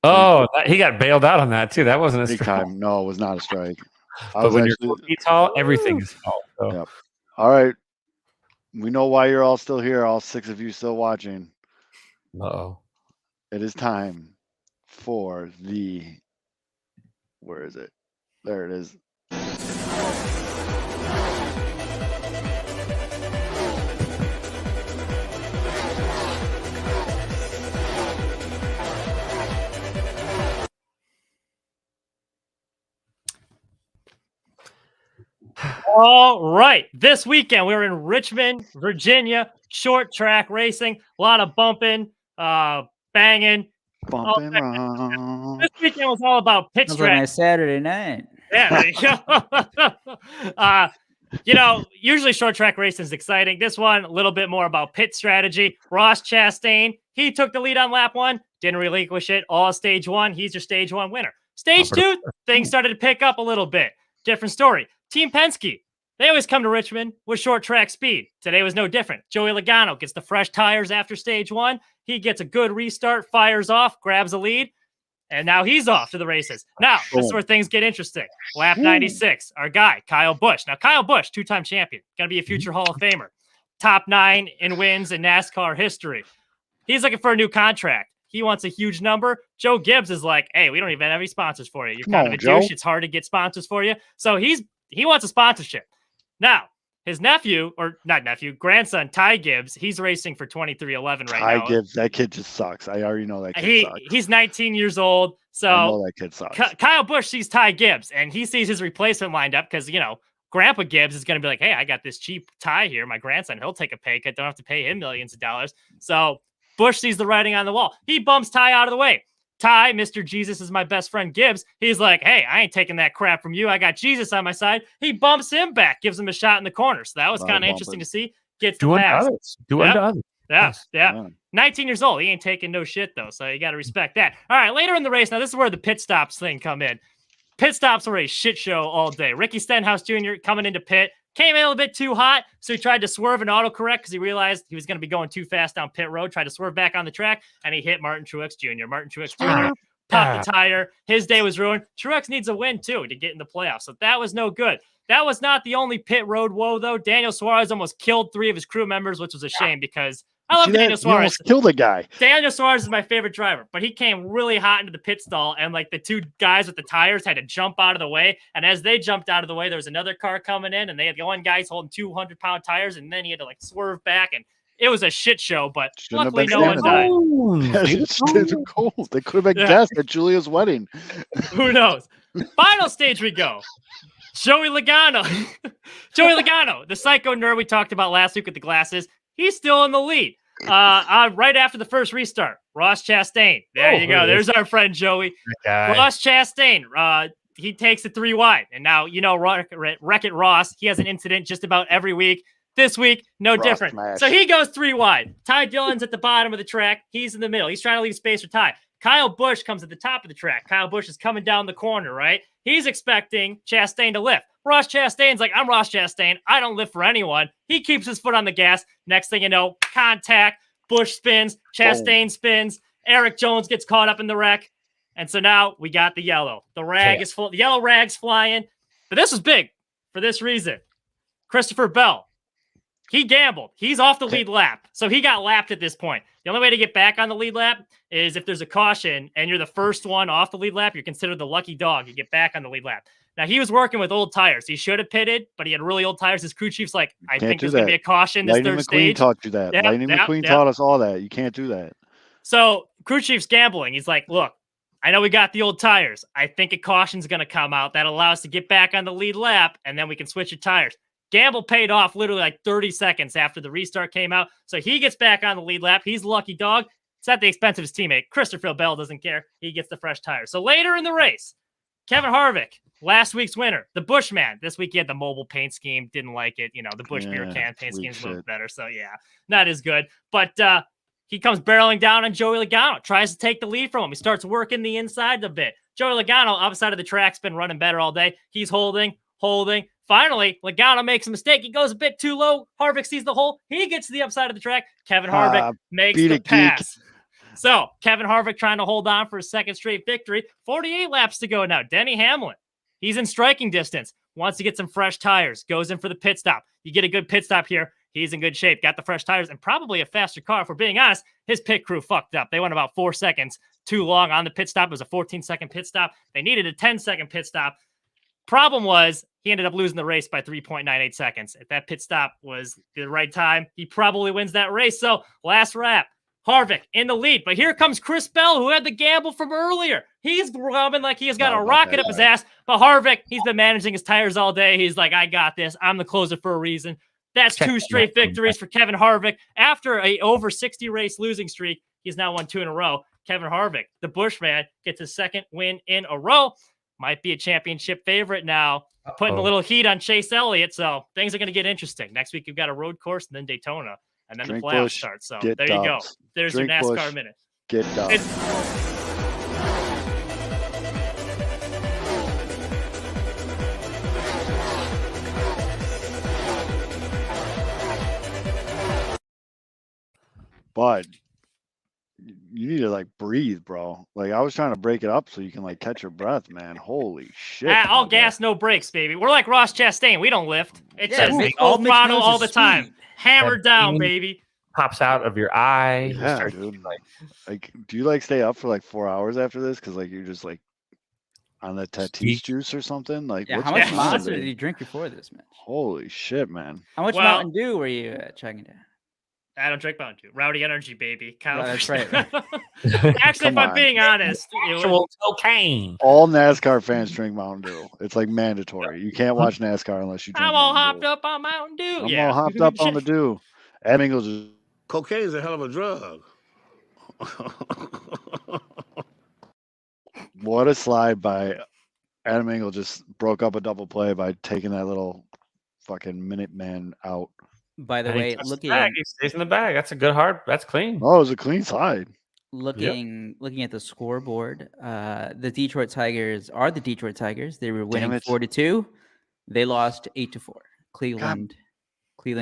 Oh, he got bailed out on that, too. That wasn't a Big strike. time. No, it was not a strike. But when you're 4 feet tall, everything is tall. So. Yep. All right. We know why you're all still here, all 6 of you still watching. Uh-oh. It is time for the... Where is it? There it is. All right. This weekend, we're in Richmond, Virginia, short track racing, a lot of bumping, banging. Bumping around. This weekend was all about pitch Sounds like track. my Saturday night. Yeah, there you go. Usually short track racing is exciting. This one, a little bit more about pit strategy. Ross Chastain, he took the lead on lap 1, didn't relinquish it. All stage 1, he's your stage 1 winner. Stage 2, things started to pick up a little bit. Different story. Team Penske, they always come to Richmond with short track speed. Today was no different. Joey Logano gets the fresh tires after stage 1. He gets a good restart, fires off, grabs a lead. And now he's off to the races. Now, this is where things get interesting. Lap 96, our guy, Kyle Busch. Now, Kyle Busch, 2-time champion, going to be a future Hall of Famer. Top 9 in wins in NASCAR history. He's looking for a new contract. He wants a huge number. Joe Gibbs is like, hey, we don't even have any sponsors for you. You're kind of a douche. It's hard to get sponsors for you. So he wants a sponsorship. Now, his grandson, Ty Gibbs, he's racing for 2311 right now. Ty Gibbs, that kid just sucks. I already know that kid sucks. He's 19 years old. So I know that kid sucks. Kyle Busch sees Ty Gibbs, and he sees his replacement lined up because, Grandpa Gibbs is going to be like, hey, I got this cheap Ty here. My grandson, he'll take a pay cut. Don't have to pay him millions of dollars. So Busch sees the writing on the wall. He bumps Ty out of the way. Ty, Mr. Jesus is my best friend Gibbs. He's like, hey, I ain't taking that crap from you. I got Jesus on my side. He bumps him back, gives him a shot in the corner. So that was kind of interesting to see. Gets the pass. Do unto others. Yeah. 19 years old. He ain't taking no shit, though. So you got to respect that. All right, later in the race, now this is where the pit stops thing come in. Pit stops were a shit show all day. Ricky Stenhouse Jr. coming into pit. Came in a little bit too hot, so he tried to swerve and autocorrect because he realized he was going to be going too fast down pit road. Tried to swerve back on the track, and he hit Martin Truex Jr. Martin Truex Jr. popped the tire. His day was ruined. Truex needs a win, too, to get in the playoffs, so that was no good. That was not the only pit road woe, though. Daniel Suarez almost killed 3 of his crew members, which was a shame because I love Daniel Suarez. Almost killed a guy. Daniel Suarez is my favorite driver, but he came really hot into the pit stall, and like the 2 guys with the tires had to jump out of the way. And as they jumped out of the way, there was another car coming in, and they had the one guy's holding 200-pound tires, and then he had to like swerve back, and it was a shit show. But luckily, no one died. It's cold. They could have been guests at Julia's wedding. Who knows? Final stage we go. Joey Logano. Joey Logano, the psycho nerd we talked about last week with the glasses. He's still in the lead. Right after the first restart, Ross Chastain. There you go. There's our friend Joey. Ross Chastain. He takes it 3 wide. And now, Wreck-It Ross, he has an incident just about every week. This week, no Ross different. Smash. So he goes 3 wide. Ty Dillon's at the bottom of the track. He's in the middle. He's trying to leave space for Ty. Kyle Busch comes at the top of the track. Kyle Busch is coming down the corner, right? He's expecting Chastain to lift. Ross Chastain's like, I'm Ross Chastain. I don't lift for anyone. He keeps his foot on the gas. Next thing you know, contact. Busch spins. Chastain spins. Eric Jones gets caught up in the wreck. And so now we got the yellow. The rag is full. The yellow rag's flying. But this was big for this reason. Christopher Bell. He gambled. He's off the lead lap. So he got lapped at this point. The only way to get back on the lead lap is if there's a caution and you're the first one off the lead lap, you're considered the lucky dog. You get back on the lead lap. Now, he was working with old tires. He should have pitted, but he had really old tires. His crew chief's like, I think there's going to be a caution this Lightning third McQueen stage. taught you that. Lightning McQueen taught us all that. You can't do that. So crew chief's gambling. He's like, look, I know we got the old tires. I think a caution's going to come out. That allows us to get back on the lead lap, and then we can switch your tires. Gamble paid off literally like 30 seconds after the restart came out. So he gets back on the lead lap. He's the lucky dog. It's at the expense of his teammate. Christopher Bell doesn't care. He gets the fresh tires. So later in the race, Kevin Harvick, last week's winner, the Bushman. This week he had the mobile paint scheme. Didn't like it. The Bush beer can paint scheme's a little better. So yeah, not as good. But he comes barreling down on Joey Logano. Tries to take the lead from him. He starts working the inside a bit. Joey Logano, outside of the track's been running better all day. He's holding. Finally, Logano makes a mistake. He goes a bit too low. Harvick sees the hole. He gets to the upside of the track. Kevin Harvick makes the pass. So Kevin Harvick trying to hold on for a second straight victory. 48 laps to go now. Denny Hamlin, he's in striking distance. Wants to get some fresh tires. Goes in for the pit stop. You get a good pit stop here. He's in good shape. Got the fresh tires and probably a faster car. If we're being honest, his pit crew fucked up. They went about 4 seconds too long on the pit stop. It was a 14-second pit stop. They needed a 10-second pit stop. Problem was, he ended up losing the race by 3.98 seconds. If that pit stop was the right time, he probably wins that race. So last lap, Harvick in the lead. But here comes Chris Bell, who had the gamble from earlier. He's rubbing like he has got a rocket up his ass. But Harvick, he's been managing his tires all day. He's like, I got this. I'm the closer for a reason. That's 2 straight victories for Kevin Harvick. After a over 60 race losing streak, he's now won 2 in a row. Kevin Harvick, the Bushman, gets his second win in a row. might be a championship favorite now, putting a little heat on Chase Elliott. So things are going to get interesting. Next week, you've got a road course and then Daytona, and then Drink the playoffs Busch, start. So get there you go. dubbed. There's Drink your NASCAR Busch, minute. Get done. But you need to like breathe, bro. Like I was trying to break it up so you can like catch your breath, man. Holy shit. All my gas, guy. no brakes, baby. We're like Ross Chastain. We don't lift. It's Yeah, just Mick- full Mick throttle knows all is the time. speed. Hammered down, beam baby. Pops out of your eye. You Yeah, start dude. like Like, do you like stay up for like 4 hours after this? Because like you're just like on the Tatis Geek. juice or something. Like, Yeah, what's how much going on, Monster dude? did you drink before this match? Holy shit, man. How much Well- Mountain Dew were you chugging down? I don't drink Mountain Dew. Rowdy energy, baby. Yeah, that's right. Actually, if Come I'm on. being honest, it was, actual cocaine. All NASCAR fans drink Mountain Dew. It's like mandatory. You can't watch NASCAR unless you drink I'm all Mountain hopped Dew. up on Mountain Dew. I'm yeah. all hopped up on the Dew. Adam Engel just Cocaine is a hell of a drug. what a slide by Adam Engel, just broke up a double play by taking that little fucking Minuteman out. By the And he way, touched the bag. He stays in the bag. That's a good hard. That's clean. Oh, it was a clean slide. looking at the scoreboard, the Detroit Tigers are the Detroit Tigers. They were winning it. 4-2. They lost 8-4. Cleveland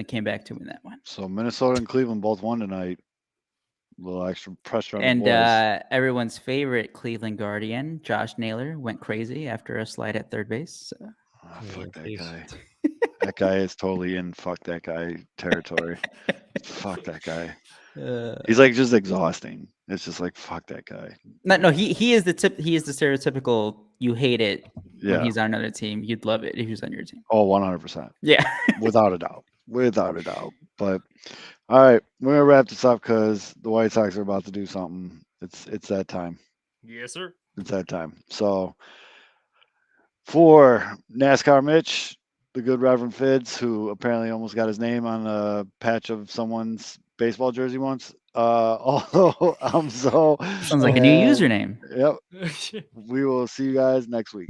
came back to win that one. So Minnesota and Cleveland both won tonight. A little extra pressure on And the boys. everyone's favorite Cleveland Guardian, Josh Naylor, went crazy after a slide at third base. So. Oh, fuck that please. guy. That guy is totally in fuck that guy territory. Fuck that guy. He's like just exhausting. It's just like fuck that guy. No, he is the stereotypical you hate it Yeah. when he's on another team. You'd love it if he was on your team. Oh, 100%. Yeah. Without a doubt. Without a doubt. But all right, we're gonna wrap this up because the White Sox are about to do something. It's that time. Yes, sir. It's that time. So for NASCAR Mitch, the good Reverend Fids, who apparently almost got his name on a patch of someone's baseball jersey once. Although I'm so Sounds like a new username. Yep. We will see you guys next week.